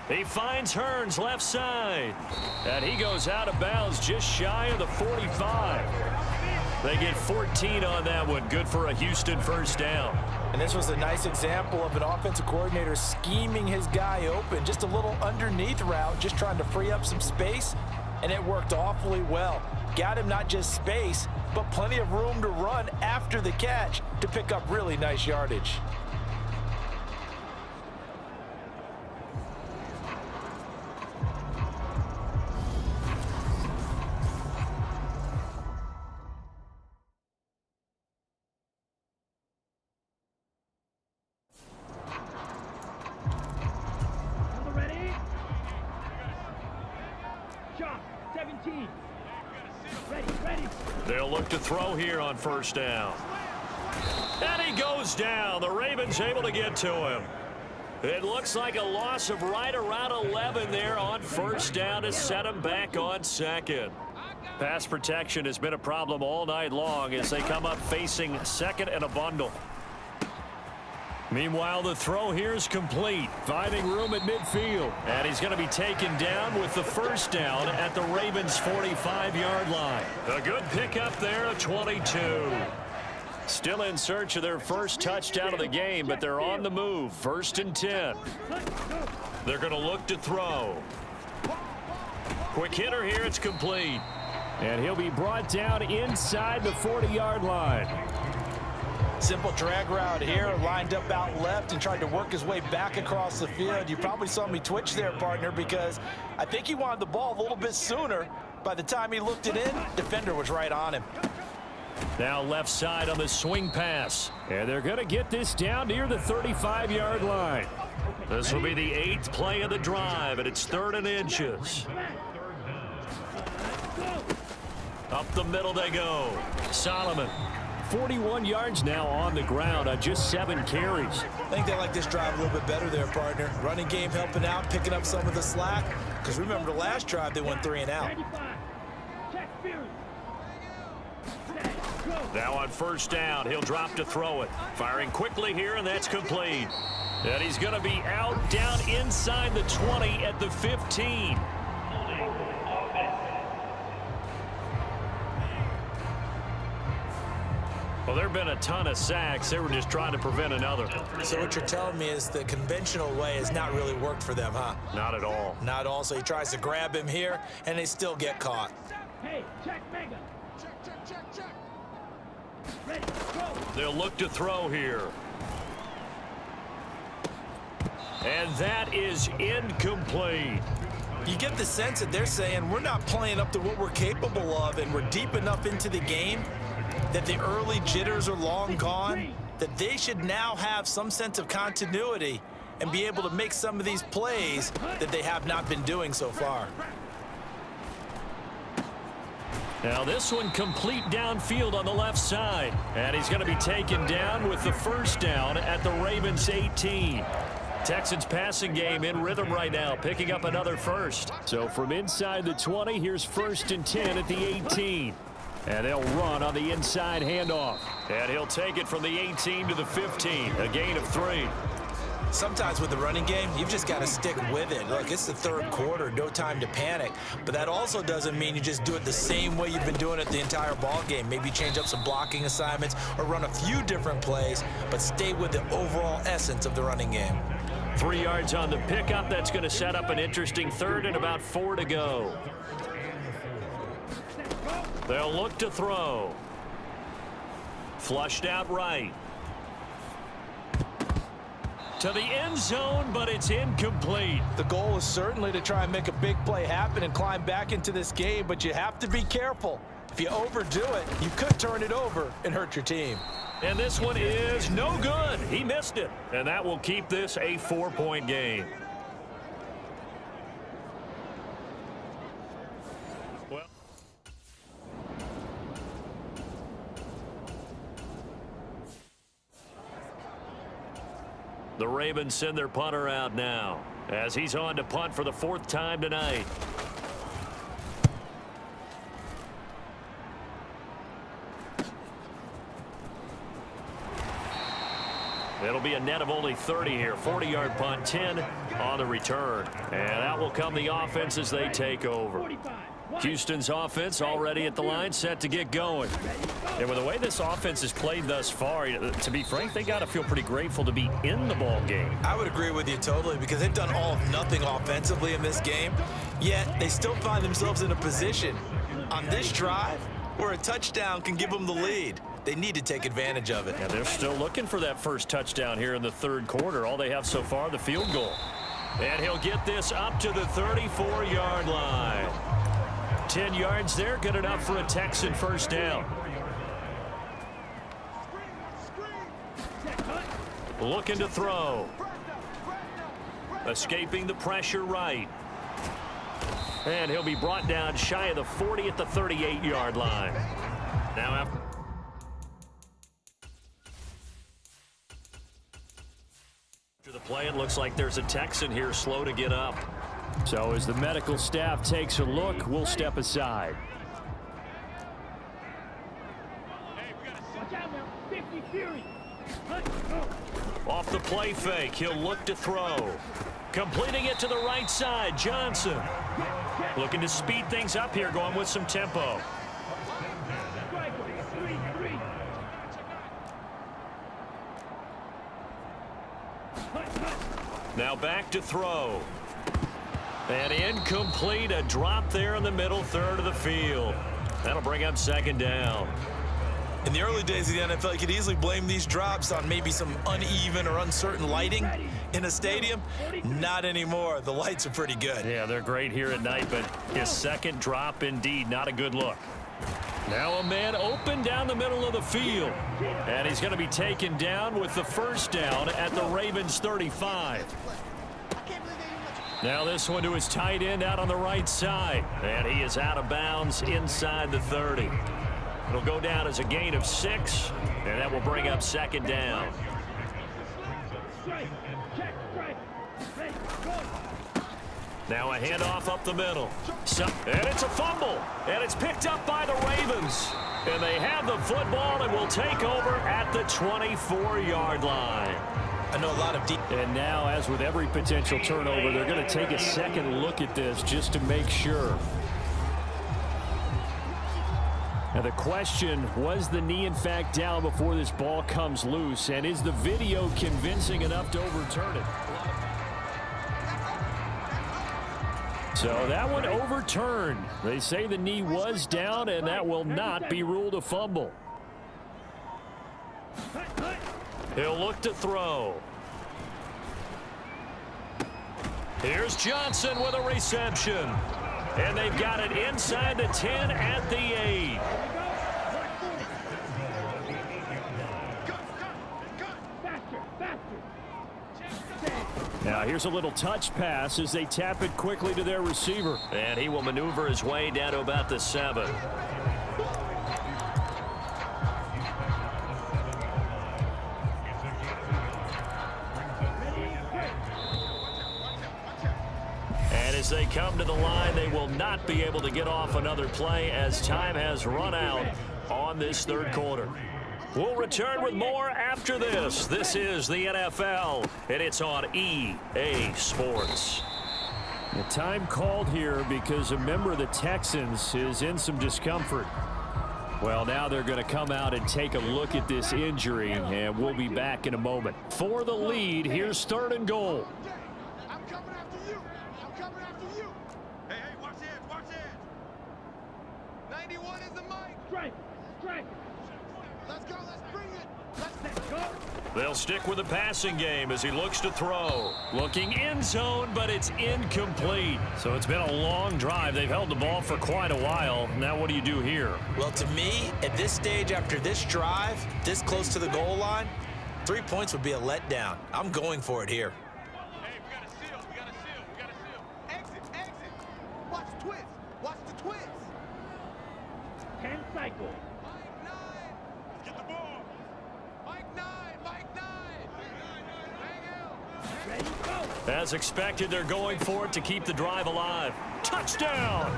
He finds Hearns left side. And he goes out of bounds just shy of the 45. They get 14 on that one. Good for a Houston first down. And this was a nice example of an offensive coordinator scheming his guy open. Just a little underneath route, just trying to free up some space. And it worked awfully well. Got him not just space, but plenty of room to run after the catch to pick up really nice yardage. They'll look to throw here on first down. And he goes down. The Ravens able to get to him. It looks like a loss of right around 11 there on first down to set him back on second. Pass protection has been a problem all night long as they come up facing second and a bundle. Meanwhile, the throw here is complete, finding room at midfield. And he's going to be taken down with the first down at the Ravens' 45-yard line. A good pickup there, a 22. Still in search of their first touchdown of the game, but they're on the move. 1st and 10. They're going to look to throw. Quick hitter here, it's complete. And he'll be brought down inside the 40-yard line. Simple drag route here, lined up out left and tried to work his way back across the field. You probably saw me twitch there, partner, because I think he wanted the ball a little bit sooner. By the time he looked it in, defender was right on him. Now left side on the swing pass. And they're going to get this down near the 35-yard line. This will be the 8th play of the drive, and it's 3rd and inches. Up the middle they go. Solomon. 41 yards now on the ground on just 7 carries. I think they like this drive a little bit better there, partner. Running game helping out, picking up some of the slack. Because remember the last drive, they went 3 and out. Now on first down, he'll drop to throw it. Firing quickly here, and that's complete. And he's going to be out down inside the 20 at the 15. Well, there have been a ton of sacks. They were just trying to prevent another. So what you're telling me is the conventional way has not really worked for them, huh? Not at all. Not at all. So he tries to grab him here, and they still get caught. Hey, check mega. Check. Ready, go. They'll look to throw here. And that is incomplete. You get the sense that they're saying we're not playing up to what we're capable of, and we're deep enough into the game that the early jitters are long gone, that they should now have some sense of continuity and be able to make some of these plays that they have not been doing so far. Now this one complete downfield on the left side. And he's going to be taken down with the first down at the Ravens 18. Texans passing game in rhythm right now, picking up another first. So from inside the 20, here's 1st and 10 at the 18. And they'll run on the inside handoff. And he'll take it from the 18 to the 15, a gain of 3. Sometimes with the running game, you've just got to stick with it. Look, it's the third quarter, no time to panic. But that also doesn't mean you just do it the same way you've been doing it the entire ball game. Maybe change up some blocking assignments or run a few different plays, but stay with the overall essence of the running game. 3 yards on the pickup. That's going to set up an interesting third and about 4 to go. They'll look to throw. Flushed out right. To the end zone, but it's incomplete. The goal is certainly to try and make a big play happen and climb back into this game, but you have to be careful. If you overdo it, you could turn it over and hurt your team. And this one is no good. He missed it. And that will keep this a 4-point game. Well, the Ravens send their punter out now as he's on to punt for the 4th time tonight. It'll be a net of only 30 here. 40-yard punt, 10 on the return. And out will come the offense as they take over. Houston's offense already at the line, set to get going. And with the way this offense has played thus far, to be frank, they got to feel pretty grateful to be in the ball game. I would agree with you totally, because they've done all of nothing offensively in this game, yet they still find themselves in a position on this drive where a touchdown can give them the lead. They need to take advantage of it. And they're still looking for that first touchdown here in the third quarter. All they have so far, the field goal. And he'll get this up to the 34-yard line. 10 yards there, good enough for a Texan first down. Looking to throw. Escaping the pressure right. And he'll be brought down shy of the 40 at the 38-yard line. Now after the play, it looks like there's a Texan here slow to get up. So as the medical staff takes a look, we'll step aside. Watch out now. 50 Fury. Off the play fake, he'll look to throw. Completing it to the right side, Johnson. Looking to speed things up here, going with some tempo. Now back to throw. And incomplete, a drop there in the middle third of the field. That'll bring up second down. In the early days of the NFL, you could easily blame these drops on maybe some uneven or uncertain lighting in a stadium. Not anymore. The lights are pretty good. Yeah, they're great here at night, but his second drop, indeed, not a good look. Now a man open down the middle of the field. And he's going to be taken down with the first down at the Ravens 35. Now this one to his tight end out on the right side. And he is out of bounds inside the 30. It'll go down as a gain of 6, and that will bring up second down. Now a handoff up the middle. And it's a fumble. And it's picked up by the Ravens. And they have the football and will take over at the 24-yard line. I know a lot of deep. And now, as with every potential turnover, they're going to take a second look at this just to make sure. Now the question, was the knee in fact down before this ball comes loose? And is the video convincing enough to overturn it? So that one overturned. They say the knee was down, and that will not be ruled a fumble. He'll look to throw. Here's Johnson with a reception. And they've got it inside the 10 at the 8. Now here's a little touch pass as they tap it quickly to their receiver. And he will maneuver his way down to about the 7. And as they come to the line, they will not be able to get off another play as time has run out on this third quarter. We'll return with more after this. This is the NFL, and it's on EA Sports. The time called here because a member of the Texans is in some discomfort. Well, now they're going to come out and take a look at this injury, and we'll be back in a moment. For the lead, here's 3rd and goal. I'm coming after you. I'm coming after you. Hey, watch the edge, watch the edge. 91 is the mic. Strike. Let's go, let's bring it. Let's go. They'll stick with the passing game as he looks to throw. Looking end zone, but it's incomplete. So it's been a long drive. They've held the ball for quite a while. Now what do you do here? Well, to me, at this stage after this drive, this close to the goal line, 3 points would be a letdown. I'm going for it here. Hey, we got to seal, we got to seal, we got to seal. Exit. Watch the twist. Watch the twist. 10 cycle. Mike 9. Let's get the ball. Mike 9. Ready, go. As expected, they're going for it to keep the drive alive. Touchdown!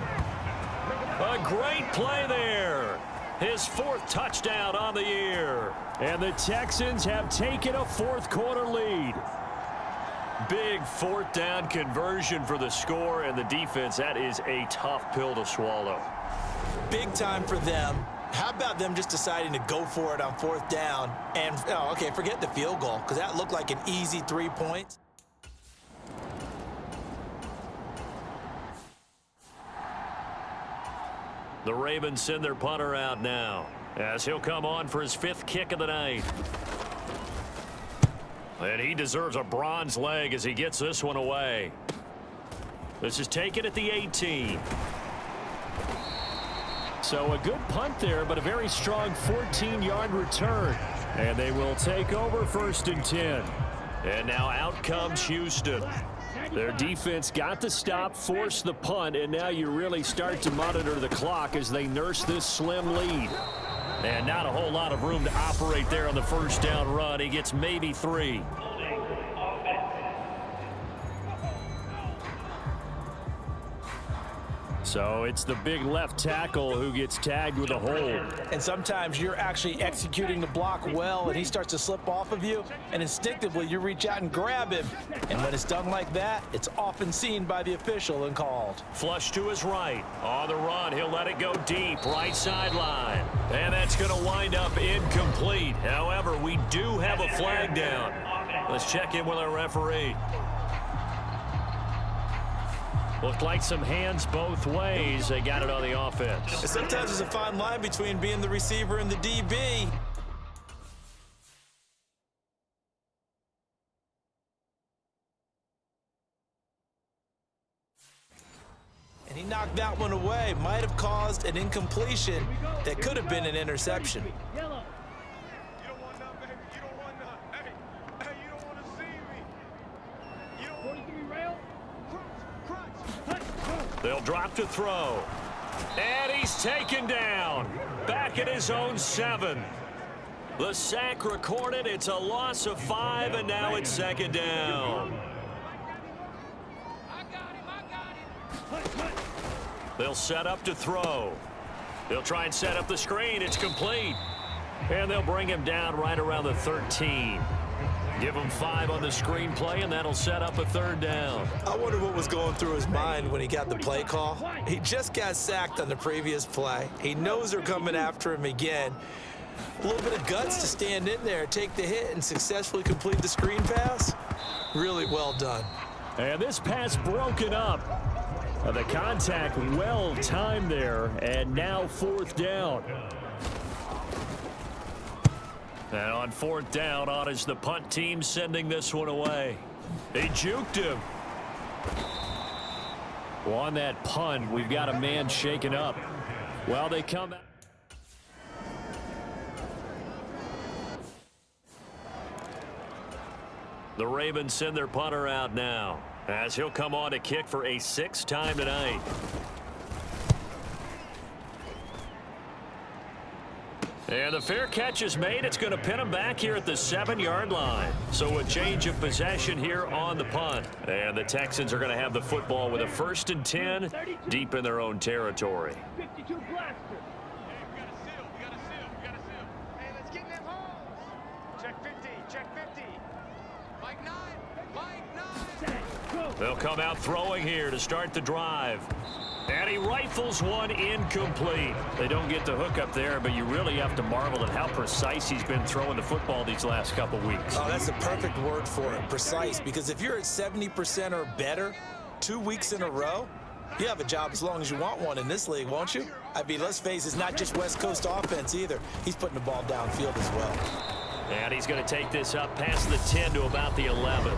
A great play there. His 4th touchdown on the year. And the Texans have taken a 4th quarter lead. Big 4th down conversion for the score, and the defense, that is a tough pill to swallow. Big time for them. How about them just deciding to go for it on 4th down? And, okay, forget the field goal, because that looked like an easy 3 points. The Ravens send their punter out now as he'll come on for his 5th kick of the night. And he deserves a bronze leg as he gets this one away. This is taken at the 18. So a good punt there, but a very strong 14-yard return. And they will take over 1st and 10. And now out comes Houston. Their defense got the stop, forced the punt, and now you really start to monitor the clock as they nurse this slim lead. And not a whole lot of room to operate there on the 1st down run. He gets maybe 3. So it's the big left tackle who gets tagged with a hold. And sometimes you're actually executing the block well, and he starts to slip off of you, and instinctively you reach out and grab him. And when it's done like that, it's often seen by the official and called. Flush to his right. On the run, he'll let it go deep, right sideline. And that's going to wind up incomplete. However, we do have a flag down. Let's check in with our referee. Looked like some hands both ways. They got it on the offense. Sometimes there's a fine line between being the receiver and the DB. And he knocked that one away. Might have caused an incompletion that could have been an interception. Yellow. You don't want none, baby. You don't want none. Hey, you don't want to see me. You don't want 43 rail. crunch. They'll drop to throw. And he's taken down. Back at his own 7. The sack recorded. It's a loss of 5, and now it's 2nd down. I got him. They'll set up to throw. They'll try and set up the screen. It's complete. And they'll bring him down right around the 13. Give him 5 on the screenplay, and that'll set up a 3rd down. I wonder what was going through his mind when he got the play call. He just got sacked on the previous play. He knows they're coming after him again. A little bit of guts to stand in there, take the hit, and successfully complete the screen pass. Really well done. And this pass broken up. The contact well timed there, and now 4th down. And on 4th down, on is the punt team sending this one away. They juked him. Well, on that punt, we've got a man shaken up. Well, they come out. The Ravens send their punter out now as he'll come on to kick for a 6th time tonight. And the fair catch is made. It's going to pin him back here at the 7-yard line. So a change of possession here on the punt. And the Texans are going to have the football with a 1st and 10 deep in their own territory. 52 blaster. Hey, we got to seal. We got to seal. We got to seal. Hey, let's get in that hole. check 50. Mike 9. Mike 9. They'll come out throwing here to start the drive. And he rifles one incomplete. They don't get the hook up there, but you really have to marvel at how precise he's been throwing the football these last couple weeks. Oh, that's the perfect word for it, precise, because if you're at 70% or better 2 weeks in a row, you have a job as long as you want one in this league, won't you? I mean, let's face it, it's not just West Coast offense either. He's putting the ball downfield as well. And he's going to take this up past the 10 to about the 11.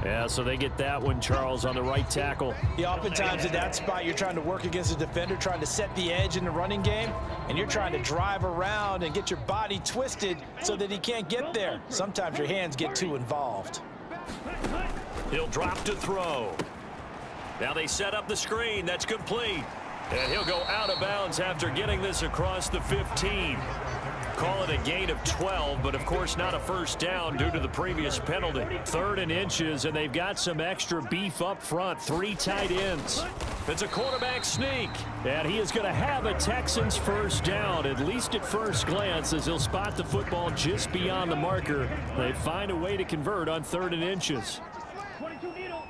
Yeah, so they get that one, Charles, on the right tackle. Yeah, oftentimes in that spot, you're trying to work against a defender, trying to set the edge in the running game, and you're trying to drive around and get your body twisted so that he can't get there. Sometimes your hands get too involved. He'll drop to throw. Now they set up the screen. That's complete. And he'll go out of bounds after getting this across the 15. Call it a gain of 12, but of course not a first down due to the previous penalty. 3rd and inches, and they've got some extra beef up front. 3 tight ends. It's a quarterback sneak, and he is going to have a Texans first down, at least at first glance, as he'll spot the football just beyond the marker. They find a way to convert on 3rd and inches. 22 needle.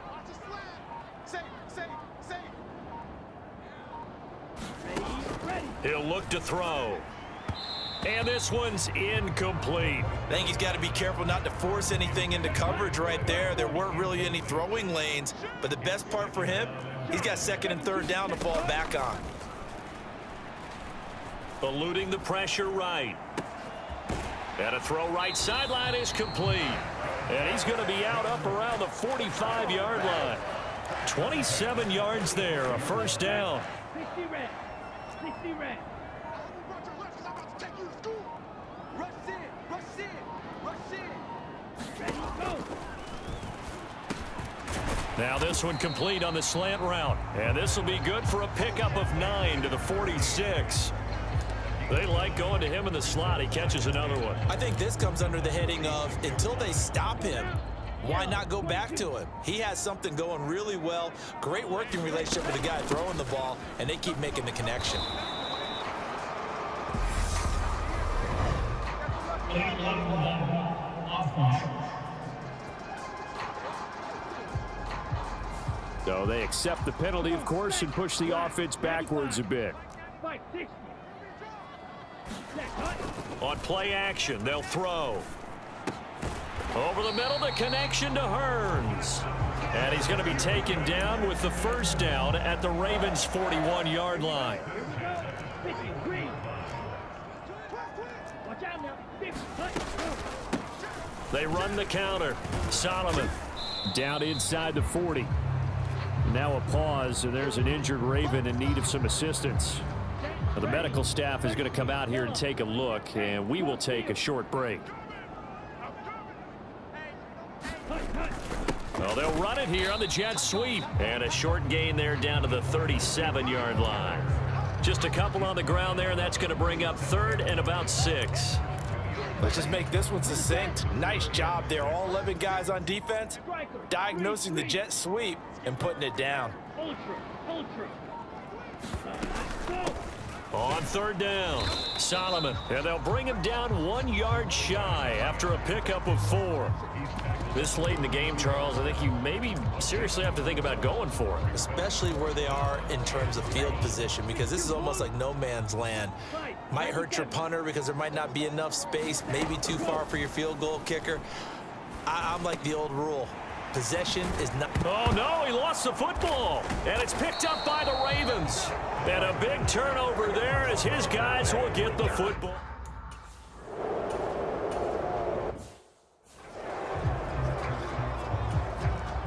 Watch the slant. Safe. Ready. He'll look to throw. And this one's incomplete. I think he's got to be careful not to force anything into coverage right there. There weren't really any throwing lanes, but the best part for him, he's got 2nd and 3rd down to fall back on. Eluding the pressure right. And a throw right sideline is complete. And he's going to be out up around the 45-yard line. 27 yards there, a first down. 60 red. 60 red. Ready, go. Now this one complete on the slant route. And this will be good for a pickup of 9 to the 46. They like going to him in the slot. He catches another one. I think this comes under the heading of until they stop him, why not go back to him? He has something going really well. Great working relationship with the guy throwing the ball, and they keep making the connection. So they accept the penalty, of course, and push the offense backwards a bit. Fight 60. Set, cut. On play action, they'll throw. Over the middle, the connection to Hearns. And he's going to be taken down with the first down at the Ravens' 41-yard line. Here we go. 50, green. Watch out now. 50, cut. Go. They run the counter. Solomon down inside the 40. Now a pause, and there's an injured Raven in need of some assistance. Now the medical staff is going to come out here and take a look, and we will take a short break. Well, they'll run it here on the jet sweep. And a short gain there down to the 37-yard line. Just a couple on the ground there, and that's going to bring up 3rd and about 6. Let's just make this one succinct. Nice job there. All 11 guys on defense diagnosing the jet sweep and putting it down. Ultra. Go. On 3rd down, Solomon. And they'll bring him down 1 yard shy after a pickup of 4. This late in the game, Charles, I think you maybe seriously have to think about going for it. Especially where they are in terms of field position, because this is almost like no man's land. Might hurt your punter because there might not be enough space, maybe too far for your field goal kicker. I'm like the old rule. Possession is not... Oh, no, he lost the football. And it's picked up by the Ravens. And a big turnover there as his guys will get the football.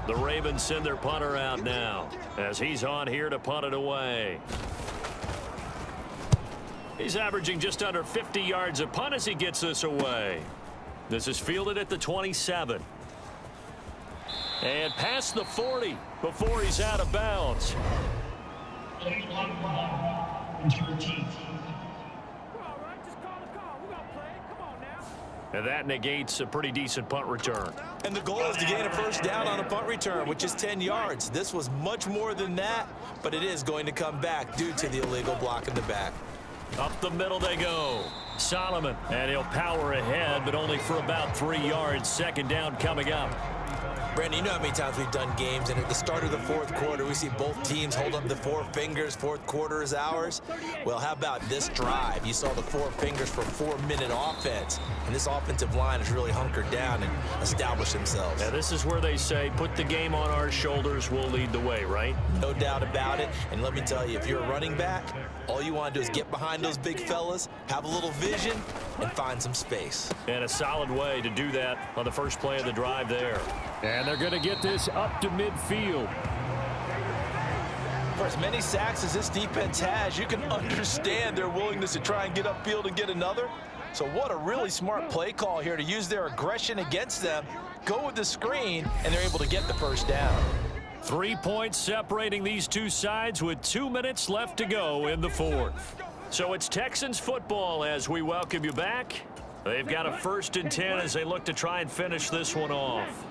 The Ravens send their punter out now as he's on here to punt it away. He's averaging just under 50 yards a punt as he gets this away. This is fielded at the 27. And past the 40 before he's out of bounds. All right, just call the call. We're gonna play. Come on now. And that negates a pretty decent punt return. And the goal is to gain a first down on a punt return, which is 10 yards. This was much more than that, but it is going to come back due to the illegal block in the back. Up the middle they go. Solomon, and he'll power ahead, but only for about 3 yards. Second down coming up. Brandon, you know how many times we've done games, and at the start of the fourth quarter, we see both teams hold up the four fingers. Fourth quarter is ours. Well, how about this drive? You saw the four fingers for 4-minute offense, and this offensive line has really hunkered down and established themselves. Now, this is where they say, put the game on our shoulders, we'll lead the way, right? No doubt about it, and let me tell you, if you're a running back, all you want to do is get behind those big fellas, have a little vision, and find some space. And a solid way to do that on the first play of the drive there. And they're going to get this up to midfield. For as many sacks as this defense has, you can understand their willingness to try and get upfield and get another. So what a really smart play call here to use their aggression against them, go with the screen, and they're able to get the first down. 3 points separating these two sides with 2 minutes left to go in the fourth. So it's Texans football as we welcome you back. They've got a 1st and 10 as they look to try and finish this one off.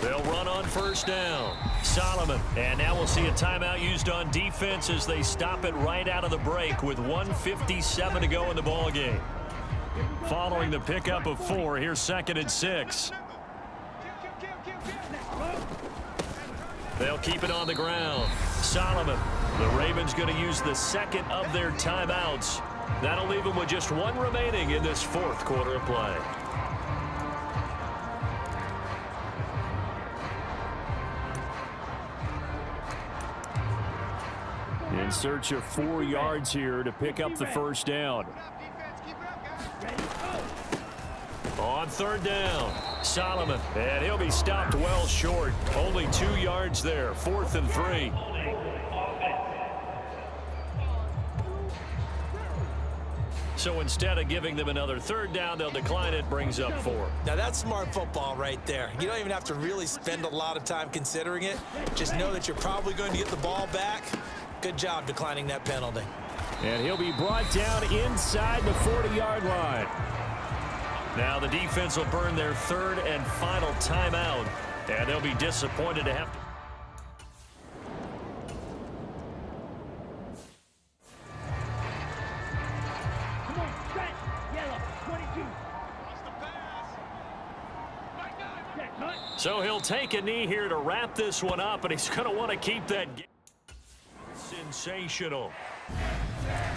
They'll run on first down. Solomon. And now we'll see a timeout used on defense as they stop it right out of the break with 1:57 to go in the ball game. Following the pickup of 4, here's 2nd and 6. They'll keep it on the ground. Solomon. The Ravens going to use the 2nd of their timeouts. That'll leave them with just 1 remaining in this 4th quarter of play. In search of 4 yards here to pick up the first down. On 3rd down, Solomon, and he'll be stopped well short. Only 2 yards there, 4th and 3. So instead of giving them another 3rd down, they'll decline it, brings up 4. Now that's smart football right there. You don't even have to really spend a lot of time considering it. Just know that you're probably going to get the ball back. Good job declining that penalty. And he'll be brought down inside the 40-yard line. Now the defense will burn their 3rd and final timeout, and they'll be disappointed to have to. Come on, stretch. Yellow, 22. So he'll take a knee here to wrap this one up, and he's going to want to keep that. Sensational.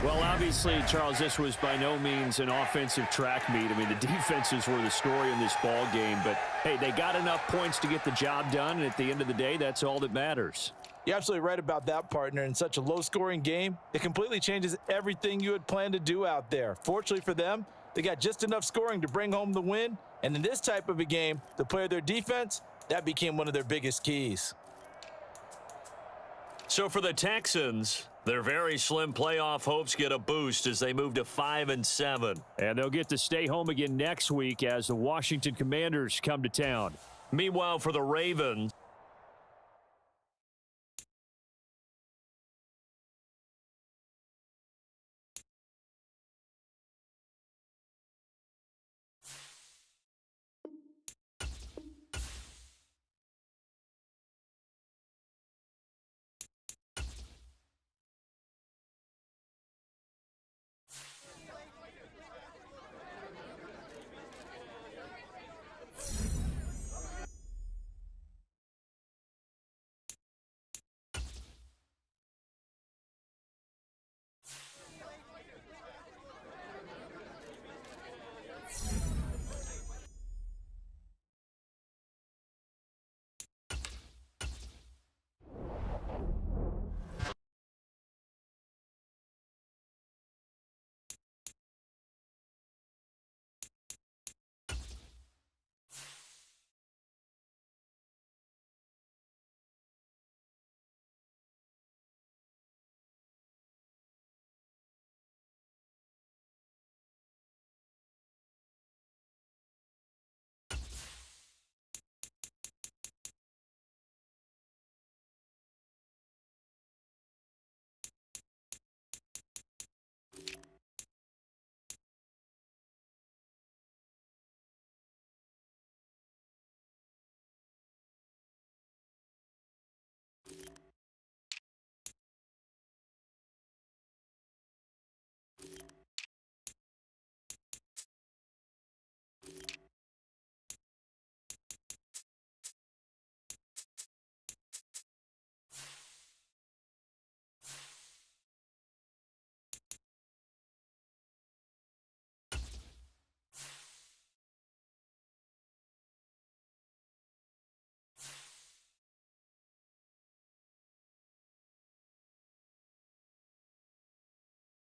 Well, obviously, Charles, this was by no means an offensive track meet. I mean, the defenses were the story in this ball game, but hey, they got enough points to get the job done, and at the end of the day, that's all that matters. You're absolutely right about that, partner. In such a low-scoring game, it completely changes everything you had planned to do out there. Fortunately for them, they got just enough scoring to bring home the win, and in this type of a game, to play their defense, that became one of their biggest keys. So for the Texans, their very slim playoff hopes get a boost as they move to 5-7. And they'll get to stay home again next week as the Washington Commanders come to town. Meanwhile, for the Ravens,